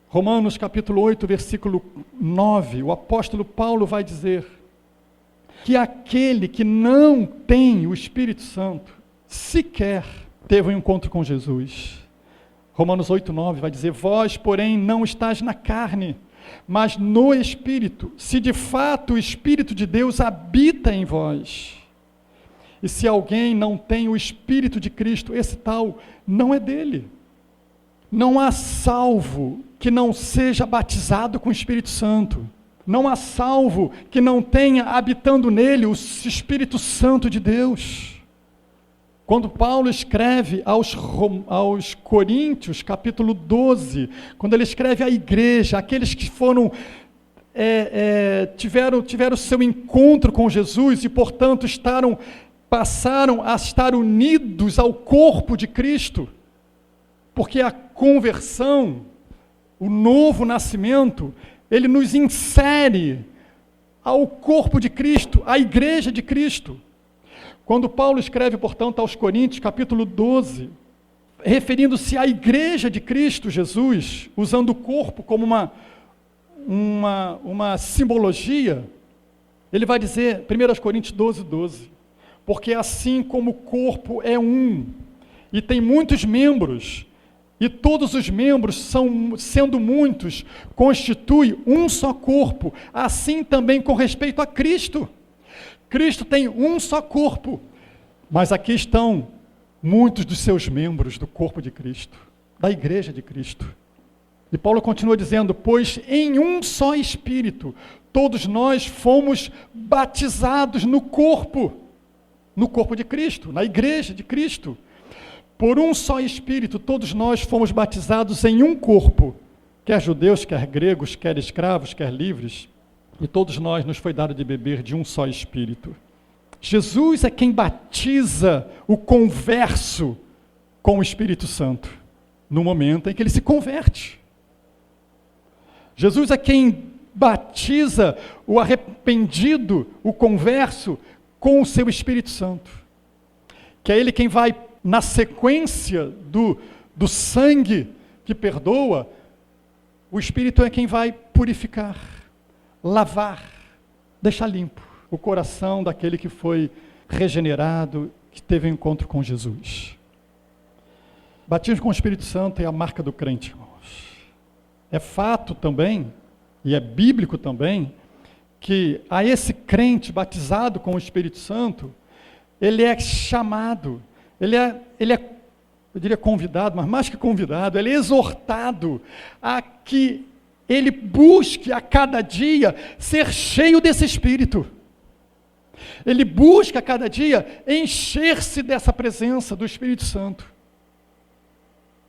Romanos capítulo 8, versículo 9, o apóstolo Paulo vai dizer que aquele que não tem o Espírito Santo, sequer teve um encontro com Jesus. Romanos 8, 9 vai dizer, vós, porém, não estáis na carne, mas no Espírito, se de fato o Espírito de Deus habita em vós. E se alguém não tem o Espírito de Cristo, esse tal não é dele. Não há salvo que não seja batizado com o Espírito Santo. Não há salvo que não tenha habitando nele o Espírito Santo de Deus. Quando Paulo escreve aos Coríntios, capítulo 12, quando ele escreve à igreja, aqueles que foram, tiveram seu encontro com Jesus e, portanto, passaram a estar unidos ao corpo de Cristo, porque a conversão, o novo nascimento, ele nos insere ao corpo de Cristo, à igreja de Cristo. Quando Paulo escreve, portanto, aos Coríntios, capítulo 12, referindo-se à igreja de Cristo Jesus, usando o corpo como uma simbologia, ele vai dizer, 1 Coríntios 12, 12, porque assim como o corpo é um, e tem muitos membros, e todos os membros, sendo muitos, constitui um só corpo, assim também com respeito a Cristo. Cristo tem um só corpo, mas aqui estão muitos dos seus membros do corpo de Cristo, da igreja de Cristo. E Paulo continua dizendo, pois em um só Espírito, todos nós fomos batizados no corpo de Cristo, na igreja de Cristo. Por um só Espírito, todos nós fomos batizados em um corpo, quer judeus, quer gregos, quer escravos, quer livres, e todos nós nos foi dado de beber de um só Espírito. Jesus é quem batiza o converso com o Espírito Santo, no momento em que ele se converte. Jesus é quem batiza o arrependido, o converso, com o seu Espírito Santo. Que é ele quem vai, na sequência do sangue que perdoa, o Espírito é quem vai purificar, lavar, deixar limpo o coração daquele que foi regenerado, que teve um encontro com Jesus. Batismo com o Espírito Santo é a marca do crente, irmãos. É fato também, e é bíblico também, que a esse crente batizado com o Espírito Santo, ele é chamado, ele é, eu diria convidado, mas mais que convidado, ele é exortado a que ele busque a cada dia ser cheio desse Espírito. Ele busca a cada dia encher-se dessa presença do Espírito Santo.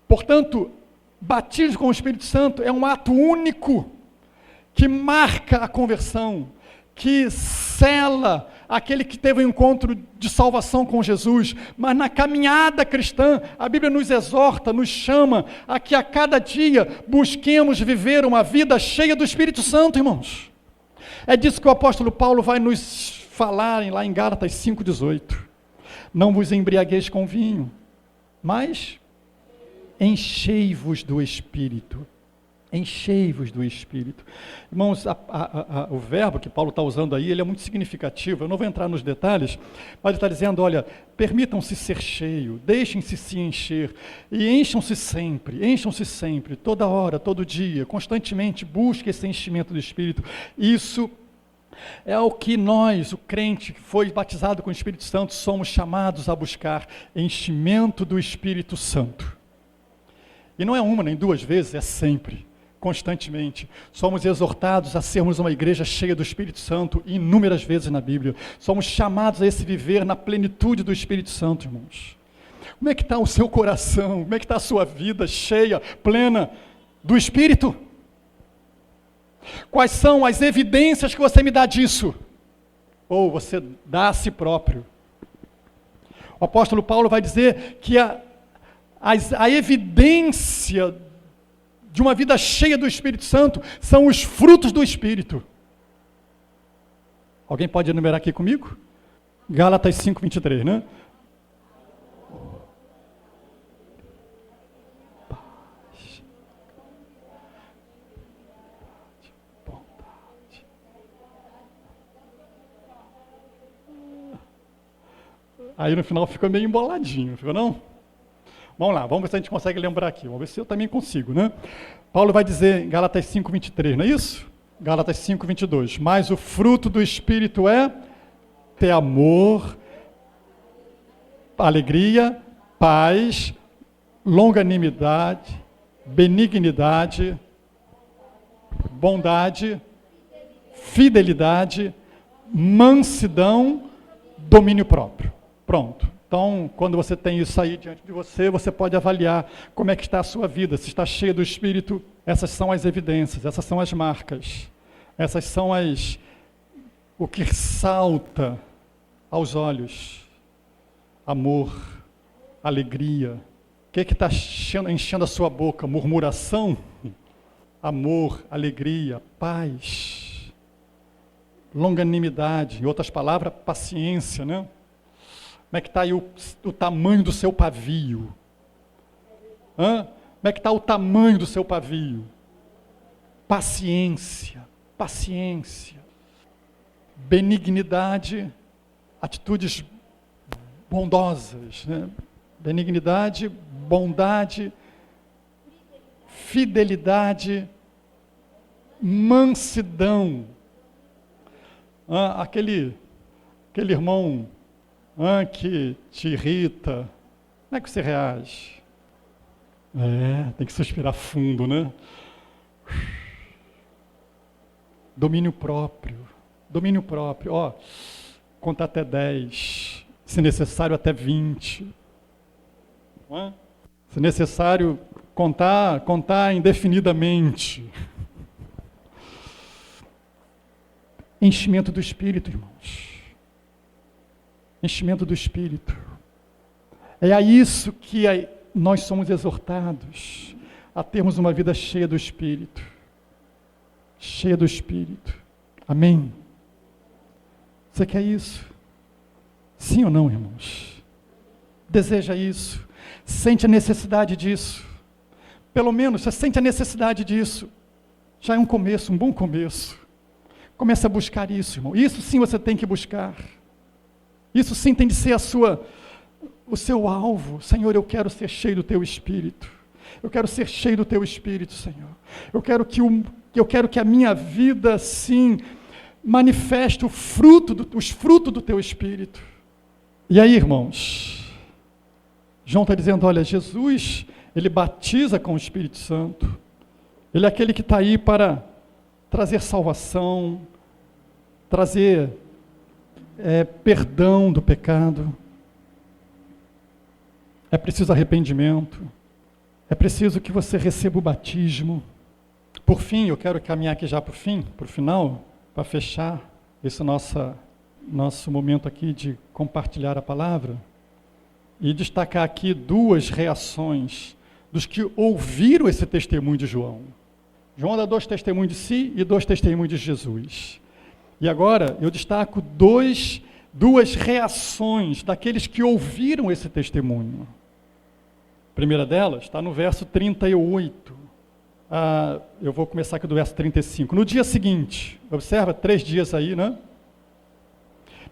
Portanto, Batismo com o Espírito Santo é um ato único que marca a conversão, que sela aquele que teve um encontro de salvação com Jesus. Mas na caminhada cristã, a Bíblia nos exorta, nos chama a que a cada dia busquemos viver uma vida cheia do Espírito Santo, irmãos. É disso que o apóstolo Paulo vai nos falar lá em Gálatas 5,18. Não vos embriagueis com vinho, mas enchei-vos do Espírito. Enchei-vos do Espírito. Irmãos, o verbo que Paulo está usando aí, ele é muito significativo. Eu não vou entrar nos detalhes, mas ele está dizendo, olha, permitam-se ser cheio, deixem-se se encher, e encham-se sempre, toda hora, todo dia, constantemente, busque esse enchimento do Espírito. Isso é o que nós, o crente que foi batizado com o Espírito Santo, somos chamados a buscar, enchimento do Espírito Santo. E não é uma nem duas vezes, é sempre, constantemente. Somos exortados a sermos uma igreja cheia do Espírito Santo inúmeras vezes na Bíblia. Somos chamados a esse viver na plenitude do Espírito Santo, irmãos. Como é que está o seu coração? Como é que está a sua vida cheia, plena do Espírito? Quais são as evidências que você me dá disso? Ou você dá a si próprio? O apóstolo Paulo vai dizer que a evidência de uma vida cheia do Espírito Santo são os frutos do Espírito. Alguém pode enumerar aqui comigo? Gálatas 5:23, né? Paz, bondade. Aí no final ficou meio emboladinho, ficou não? Vamos lá, vamos ver se a gente consegue lembrar aqui. Vamos ver se eu também consigo, né? Paulo vai dizer em Gálatas 5:23, não é isso? Gálatas 5:22. Mas o fruto do Espírito é ter amor, alegria, paz, longanimidade, benignidade, bondade, fidelidade, mansidão, domínio próprio. Pronto. Então, quando você tem isso aí diante de você, você pode avaliar como é que está a sua vida, se está cheia do Espírito. Essas são as evidências, essas são as marcas, essas são o que salta aos olhos. Amor, alegria. O que está enchendo a sua boca? Murmuração? Amor, alegria, paz, longanimidade, em outras palavras, paciência, né? Como é que está aí o tamanho do seu pavio? Como é que está o tamanho do seu pavio? Paciência, benignidade, atitudes bondosas, né? Benignidade, bondade, fidelidade, mansidão. Aquele irmão que te irrita, como é que você reage? Tem que suspirar fundo, né? Domínio próprio, contar até 10, se necessário até 20. Se necessário, contar indefinidamente. Enchimento do Espírito, irmãos. Enchimento do Espírito. É a isso que nós somos exortados, a termos uma vida cheia do Espírito. Cheia do Espírito. Amém? Você quer isso? Sim ou não, irmãos? Deseja isso? Sente a necessidade disso? Pelo menos você sente a necessidade disso. Já é um começo, um bom começo. Comece a buscar isso, irmão. Isso sim você tem que buscar. Isso sim tem de ser o seu alvo. Senhor, eu quero ser cheio do Teu Espírito. Eu quero ser cheio do Teu Espírito, Senhor. Eu quero que a minha vida, sim, manifeste os frutos do Teu Espírito. E aí, irmãos, João está dizendo, olha, Jesus, Ele batiza com o Espírito Santo. Ele é aquele que está aí para trazer salvação, trazer perdão do pecado. É preciso arrependimento. É preciso que você receba o batismo. Por fim, eu quero caminhar aqui já para o final, para fechar esse nosso momento aqui de compartilhar a palavra, e destacar aqui duas reações dos que ouviram esse testemunho de João. João dá 2 testemunhos de si e 2 testemunhos de Jesus. E agora eu destaco duas reações daqueles que ouviram esse testemunho. A primeira delas está no verso 38. Eu vou começar aqui do verso 35. No dia seguinte, observa, 3 dias aí, né?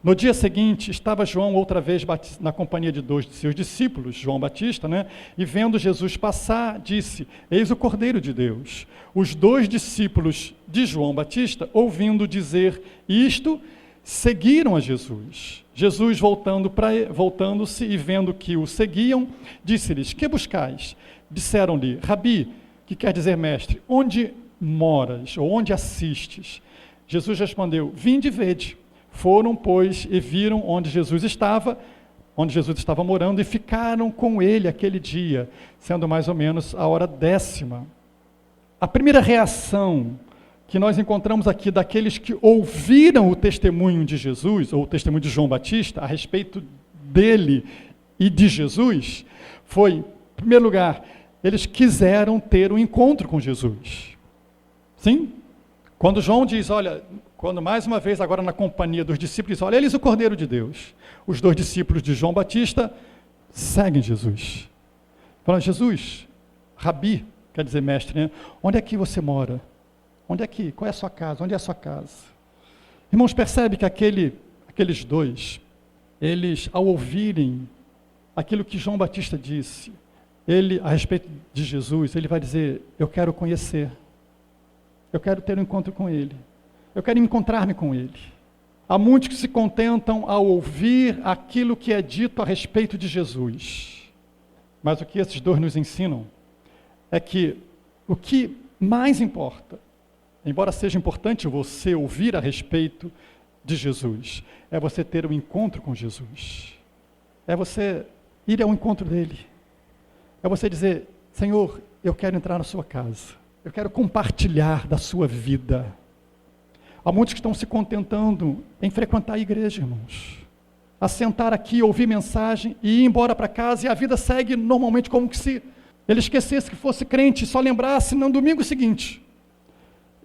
No dia seguinte, estava João outra vez na companhia de 2 de seus discípulos, João Batista, né? E vendo Jesus passar, disse: Eis o Cordeiro de Deus. Os 2 discípulos de João Batista, ouvindo dizer isto, seguiram a Jesus. Jesus, voltando-se e vendo que o seguiam, disse-lhes: Que buscais? Disseram-lhe: Rabi, que quer dizer mestre, onde moras, ou onde assistes? Jesus respondeu: Vinde e vede. Foram, pois, e viram onde Jesus estava morando, e ficaram com ele aquele dia, sendo mais ou menos a hora 10ª. A primeira reação que nós encontramos aqui daqueles que ouviram o testemunho de Jesus, ou o testemunho de João Batista, a respeito dele e de Jesus, foi, em primeiro lugar, eles quiseram ter um encontro com Jesus. Sim? Quando João diz, quando mais uma vez agora na companhia dos discípulos, olha, eles o Cordeiro de Deus. Os 2 discípulos de João Batista seguem Jesus. Falam: Jesus, Rabi, quer dizer mestre, né? Onde é que você mora? Onde é que? Qual é a sua casa? Onde é a sua casa? Irmãos, percebe que aqueles 2, eles, ao ouvirem aquilo que João Batista disse, ele, a respeito de Jesus, ele vai dizer: eu quero conhecer, eu quero ter um encontro com ele, eu quero encontrar-me com ele. Há muitos que se contentam ao ouvir aquilo que é dito a respeito de Jesus, mas o que esses 2 nos ensinam é que o que mais importa, embora seja importante você ouvir a respeito de Jesus, é você ter um encontro com Jesus, é você ir ao encontro dele, é você dizer: Senhor, eu quero entrar na sua casa, eu quero compartilhar da sua vida. Há muitos que estão se contentando em frequentar a igreja, irmãos, a sentar aqui, ouvir mensagem e ir embora para casa, e a vida segue normalmente como que se ele esquecesse que fosse crente e só lembrasse no domingo seguinte.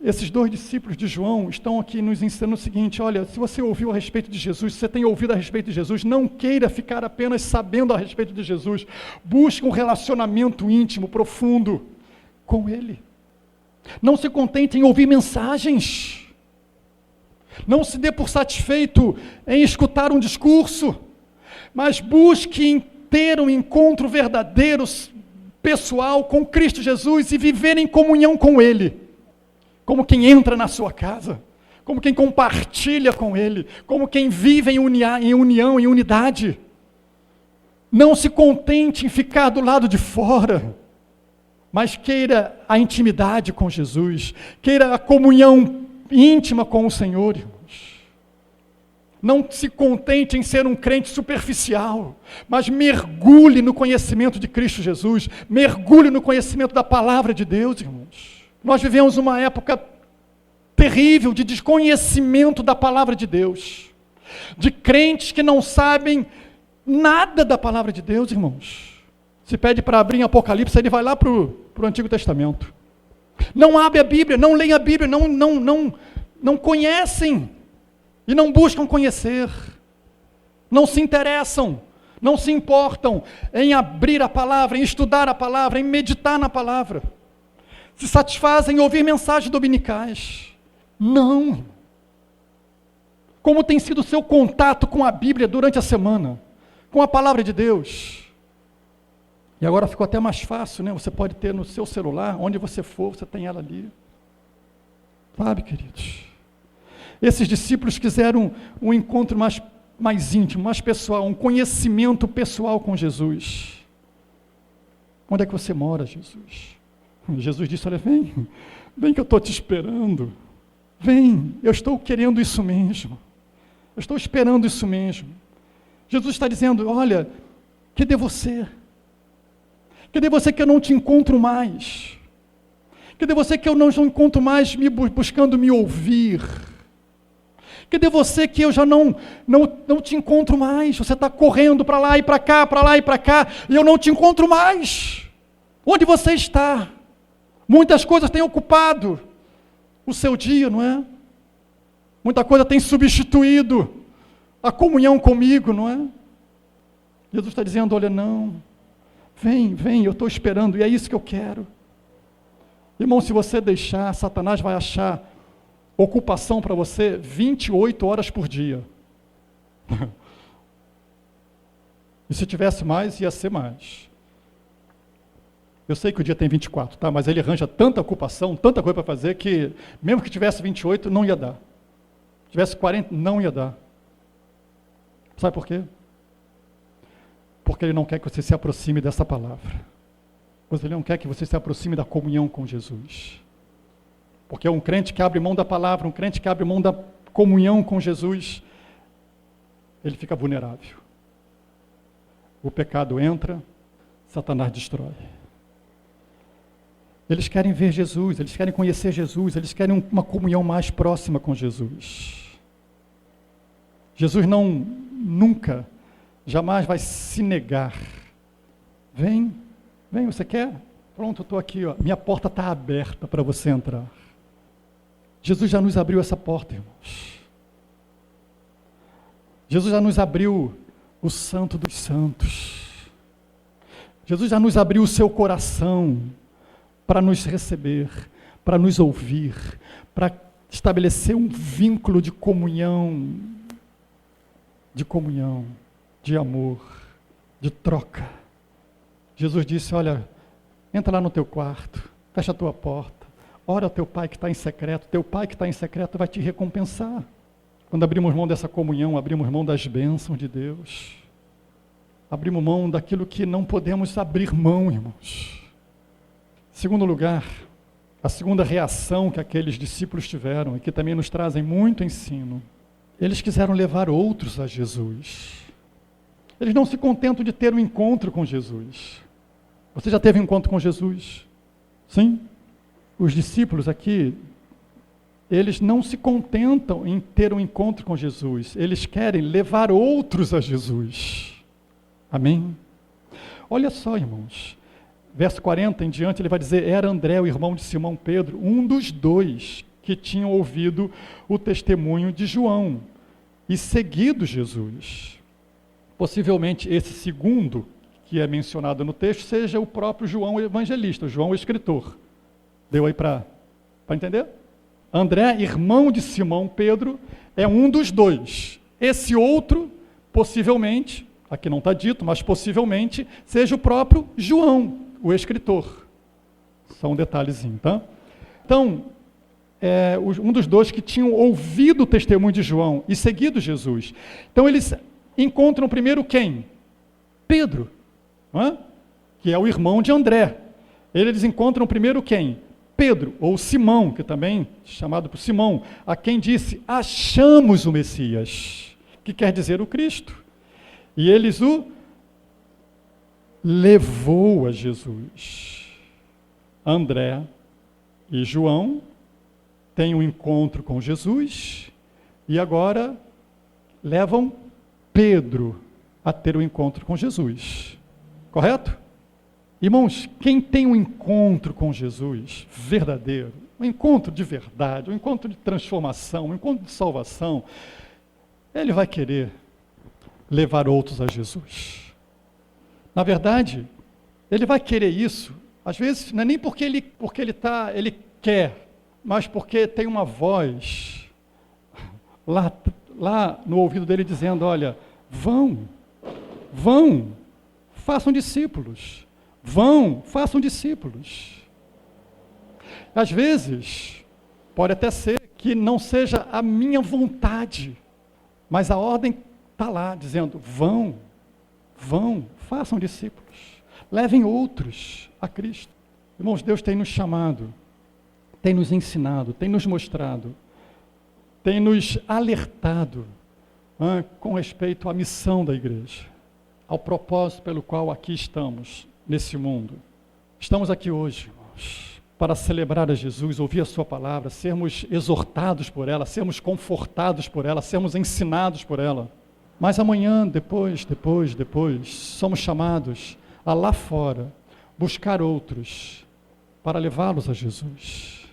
Esses 2 discípulos de João estão aqui nos ensinando o seguinte: olha, se você ouviu a respeito de Jesus, se você tem ouvido a respeito de Jesus, não queira ficar apenas sabendo a respeito de Jesus. Busque um relacionamento íntimo, profundo com Ele. Não se contente em ouvir mensagens. Não se dê por satisfeito em escutar um discurso, mas busque em ter um encontro verdadeiro, pessoal, com Cristo Jesus e viver em comunhão com Ele. Como quem entra na sua casa, como quem compartilha com Ele, como quem vive em união, em unidade. Não se contente em ficar do lado de fora, mas queira a intimidade com Jesus, queira a comunhão íntima com o Senhor, irmãos. Não se contente em ser um crente superficial, mas mergulhe no conhecimento de Cristo Jesus, mergulhe no conhecimento da palavra de Deus, irmãos. Nós vivemos uma época terrível de desconhecimento da palavra de Deus, de crentes que não sabem nada da palavra de Deus, irmãos. Se pede para abrir em Apocalipse, ele vai lá para o Antigo Testamento. Não abre a Bíblia, não leem a Bíblia, não conhecem e não buscam conhecer, não se interessam, não se importam em abrir a palavra, em estudar a palavra, em meditar na palavra. Se satisfazem em ouvir mensagens dominicais. Não. Como tem sido o seu contato com a Bíblia durante a semana, com a palavra de Deus? E agora ficou até mais fácil, né? Você pode ter no seu celular, onde você for, você tem ela ali. Sabe, queridos? Esses discípulos quiseram um encontro mais íntimo, mais pessoal, um conhecimento pessoal com Jesus. Onde é que você mora, Jesus? Jesus disse: olha, vem que eu estou te esperando. Vem, eu estou querendo isso mesmo. Eu estou esperando isso mesmo. Jesus está dizendo: olha, cadê você? Cadê você que eu não te encontro mais? Cadê você que eu não encontro mais buscando me ouvir? Cadê você que eu já não te encontro mais? Você está correndo para lá e para cá, para lá e para cá, e eu não te encontro mais. Onde você está? Muitas coisas têm ocupado o seu dia, não é? Muita coisa tem substituído a comunhão comigo, não é? Jesus está dizendo, olha, não, vem, eu estou esperando, e é isso que eu quero. Irmão, se você deixar, Satanás vai achar ocupação para você 28 horas por dia. E se tivesse mais, ia ser mais. Eu sei que o dia tem 24, tá? Mas ele arranja tanta ocupação, tanta coisa para fazer, que mesmo que tivesse 28, não ia dar. Se tivesse 40, não ia dar. Sabe por quê? Porque ele não quer que você se aproxime dessa palavra. Ele não quer que você se aproxime da comunhão com Jesus. Porque um crente que abre mão da palavra, um crente que abre mão da comunhão com Jesus, ele fica vulnerável. O pecado entra, Satanás destrói. Eles querem ver Jesus, eles querem conhecer Jesus, eles querem uma comunhão mais próxima com Jesus. Jesus nunca, jamais vai se negar. Vem, você quer? Pronto, eu estou aqui, ó. Minha porta está aberta para você entrar. Jesus já nos abriu essa porta, irmãos. Jesus já nos abriu o Santo dos Santos. Jesus já nos abriu o seu coração para nos receber, para nos ouvir, para estabelecer um vínculo de comunhão, de amor, de troca. Jesus disse, olha, entra lá no teu quarto, fecha a tua porta, ora ao teu pai que está em secreto, teu pai que está em secreto vai te recompensar. Quando abrimos mão dessa comunhão, abrimos mão das bênçãos de Deus, abrimos mão daquilo que não podemos abrir mão, irmãos. Segundo lugar, a segunda reação que aqueles discípulos tiveram, e que também nos trazem muito ensino, eles quiseram levar outros a Jesus. Eles não se contentam de ter um encontro com Jesus. Você já teve um encontro com Jesus? Sim? Os discípulos aqui, eles não se contentam em ter um encontro com Jesus. Eles querem levar outros a Jesus. Amém? Olha só, irmãos. Verso 40 em diante, ele vai dizer, era André, o irmão de Simão Pedro, um dos dois que tinham ouvido o testemunho de João e seguido Jesus. Possivelmente esse segundo, que é mencionado no texto, seja o próprio João evangelista, João o escritor. Deu aí para entender? André, irmão de Simão Pedro, é um dos dois. Esse outro, possivelmente, aqui não está dito, mas possivelmente, seja o próprio João, o escritor. Só um detalhezinho, tá? Então, um dos dois que tinham ouvido o testemunho de João e seguido Jesus. Então, eles encontram primeiro quem? Pedro, que é o irmão de André. Eles encontram primeiro quem? Pedro, ou Simão, que também é chamado por Simão, a quem disse, achamos o Messias, que quer dizer o Cristo. E eles o levou a Jesus. André e João têm um encontro com Jesus e agora levam Pedro a ter um encontro com Jesus. Correto? Irmãos, quem tem um encontro com Jesus verdadeiro, um encontro de verdade, um encontro de transformação, um encontro de salvação, ele vai querer levar outros a Jesus. Na verdade, ele vai querer isso, às vezes, não é nem porque ele quer, mas porque tem uma voz lá no ouvido dele dizendo, olha, vão, façam discípulos, façam discípulos. Às vezes, pode até ser que não seja a minha vontade, mas a ordem está lá, dizendo, vão, façam discípulos, levem outros a Cristo. Irmãos, Deus tem nos chamado, tem nos ensinado, tem nos mostrado, tem nos alertado com respeito à missão da igreja, ao propósito pelo qual aqui estamos, nesse mundo. Estamos aqui hoje, irmãos, para celebrar a Jesus, ouvir a sua palavra, sermos exortados por ela, sermos confortados por ela, sermos ensinados por ela. Mas amanhã, depois, somos chamados a lá fora buscar outros para levá-los a Jesus.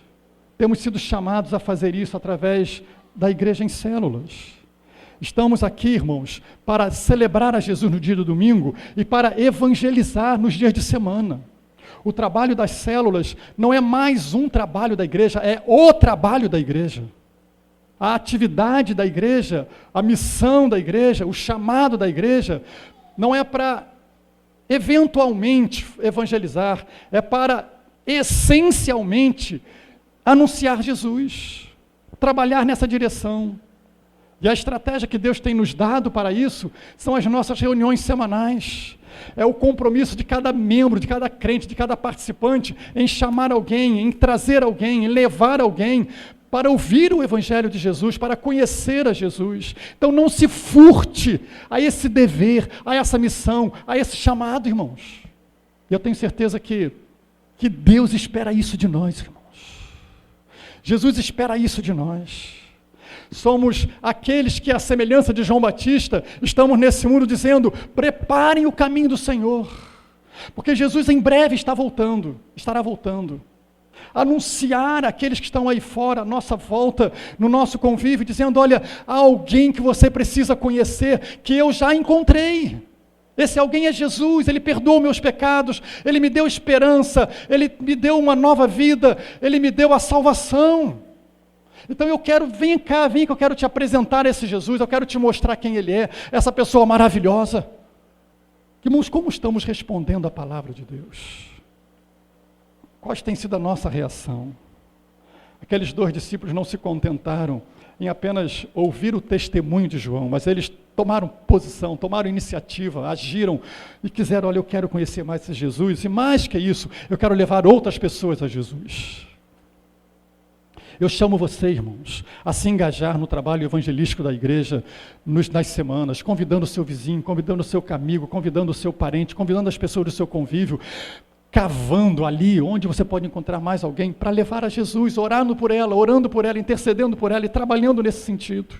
Temos sido chamados a fazer isso através da igreja em células. Estamos aqui, irmãos, para celebrar a Jesus no dia do domingo e para evangelizar nos dias de semana. O trabalho das células não é mais um trabalho da igreja, é o trabalho da igreja. A atividade da igreja, a missão da igreja, o chamado da igreja, não é para eventualmente evangelizar, é para essencialmente anunciar Jesus, trabalhar nessa direção. E a estratégia que Deus tem nos dado para isso são as nossas reuniões semanais. É o compromisso de cada membro, de cada crente, de cada participante em chamar alguém, em trazer alguém, em levar alguém para ouvir o Evangelho de Jesus, para conhecer a Jesus. Então não se furte a esse dever, a essa missão, a esse chamado, irmãos. E eu tenho certeza que Deus espera isso de nós, irmãos. Jesus espera isso de nós. Somos aqueles que, à semelhança de João Batista, estamos nesse mundo dizendo: preparem o caminho do Senhor, porque Jesus em breve estará voltando. Anunciar àqueles que estão aí fora, a nossa volta, no nosso convívio, dizendo: olha, há alguém que você precisa conhecer, que eu já encontrei. Esse alguém é Jesus, Ele perdoou meus pecados, Ele me deu esperança, Ele me deu uma nova vida, Ele me deu a salvação. Então vem cá, que eu quero te apresentar esse Jesus, eu quero te mostrar quem Ele é, essa pessoa maravilhosa. Irmãos, como estamos respondendo à palavra de Deus? Qual tem sido a nossa reação? Aqueles 2 discípulos não se contentaram em apenas ouvir o testemunho de João, mas eles tomaram posição, tomaram iniciativa, agiram e quiseram: olha, eu quero conhecer mais esse Jesus, e mais que isso, eu quero levar outras pessoas a Jesus. Eu chamo você, irmãos, a se engajar no trabalho evangelístico da igreja nas semanas, convidando o seu vizinho, convidando o seu amigo, convidando o seu parente, convidando as pessoas do seu convívio, cavando ali onde você pode encontrar mais alguém para levar a Jesus, orando por ela, intercedendo por ela e trabalhando nesse sentido.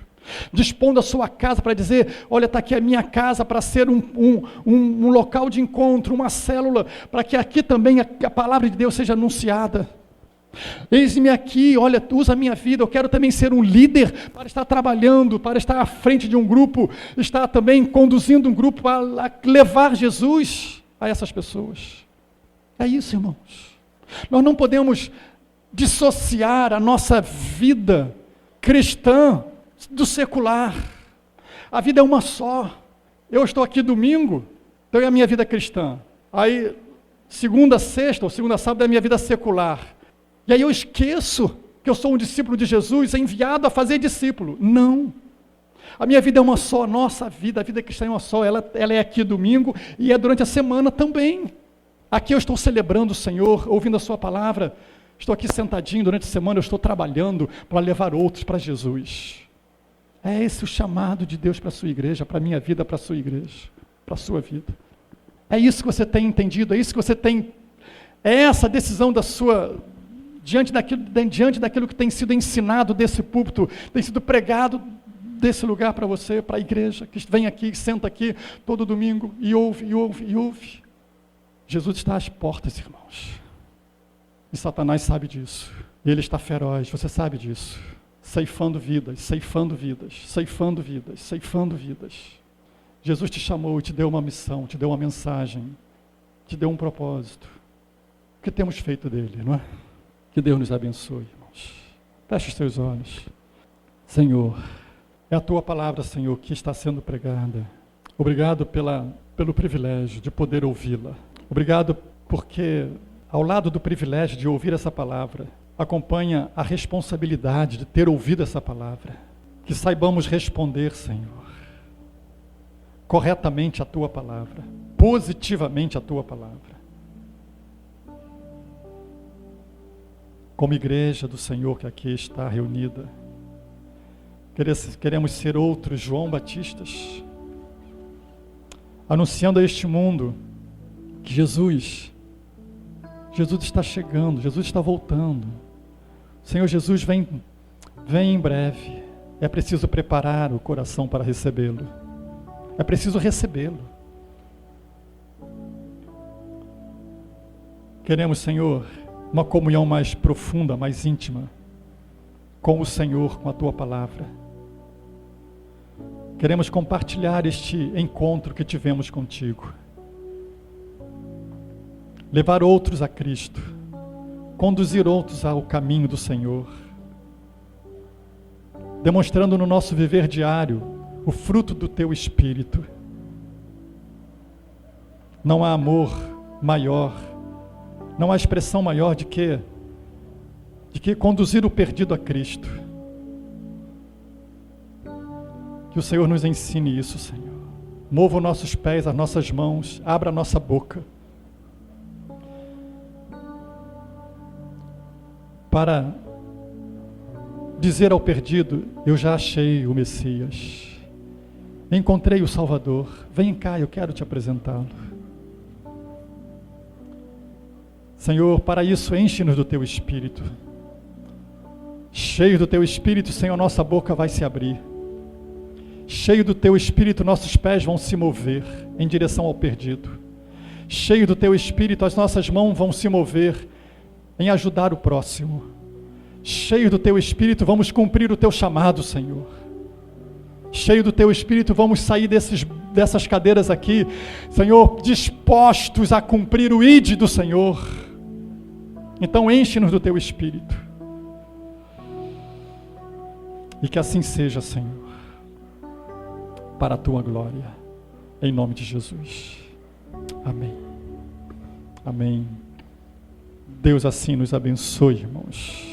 Dispondo a sua casa para dizer: olha, está aqui a minha casa para ser um local de encontro, uma célula, para que aqui também a palavra de Deus seja anunciada. Eis-me aqui, olha, usa a minha vida, eu quero também ser um líder para estar trabalhando, para estar à frente de um grupo, estar também conduzindo um grupo para levar Jesus a essas pessoas. É isso, irmãos. Nós não podemos dissociar a nossa vida cristã do secular. A vida é uma só. Eu estou aqui domingo, então é a minha vida cristã. Aí, segunda, sexta ou segunda, sábado é a minha vida secular. E aí eu esqueço que eu sou um discípulo de Jesus, enviado a fazer discípulo. Não. A minha vida é uma só, a nossa vida, a vida cristã é uma só. Ela é aqui domingo e é durante a semana também. Aqui eu estou celebrando o Senhor, ouvindo a sua palavra. Estou aqui sentadinho durante a semana, eu estou trabalhando para levar outros para Jesus. É esse o chamado de Deus para a sua igreja, para a minha vida, para a sua igreja, para a sua vida. É isso que você tem entendido, é isso que você tem, é essa decisão da sua, diante daquilo que tem sido ensinado desse púlpito, tem sido pregado desse lugar para você, para a igreja, que vem aqui, senta aqui todo domingo e ouve. Jesus está às portas, irmãos. E Satanás sabe disso. E ele está feroz, você sabe disso. Ceifando vidas. Jesus te chamou, te deu uma missão, te deu uma mensagem, te deu um propósito. O que temos feito dele, não é? Que Deus nos abençoe, irmãos. Feche os teus olhos. Senhor, é a tua palavra, Senhor, que está sendo pregada. Obrigado pelo privilégio de poder ouvi-la. Obrigado porque, ao lado do privilégio de ouvir essa palavra, acompanha a responsabilidade de ter ouvido essa palavra. Que saibamos responder, Senhor, corretamente a tua palavra, positivamente a tua palavra. Como igreja do Senhor que aqui está reunida, queremos ser outros João Batistas, anunciando a este mundo que Jesus está chegando, Jesus está voltando. Senhor Jesus vem em breve. É preciso preparar o coração para recebê-lo. É preciso recebê-lo. Queremos, Senhor, uma comunhão mais profunda, mais íntima com o Senhor, com a Tua palavra. Queremos compartilhar este encontro que tivemos contigo. Levar outros a Cristo. Conduzir outros ao caminho do Senhor. Demonstrando no nosso viver diário o fruto do Teu Espírito. Não há amor maior, não há expressão maior de que conduzir o perdido a Cristo. Que o Senhor nos ensine isso, Senhor. Mova os nossos pés, as nossas mãos, abra a nossa boca para dizer ao perdido: eu já achei o Messias, encontrei o Salvador, vem cá, eu quero te apresentá-lo. Senhor, para isso enche-nos do Teu Espírito. Cheio do Teu Espírito, Senhor, nossa boca vai se abrir. Cheio do Teu Espírito, nossos pés vão se mover em direção ao perdido. Cheio do Teu Espírito, as nossas mãos vão se mover em ajudar o próximo. Cheio do Teu Espírito, vamos cumprir o Teu chamado, Senhor. Cheio do Teu Espírito, vamos sair dessas cadeiras aqui, Senhor, dispostos a cumprir o ID do Senhor. Então enche-nos do Teu Espírito. E que assim seja, Senhor, para a Tua glória, em nome de Jesus. Amém. Amém. Deus assim nos abençoe, irmãos.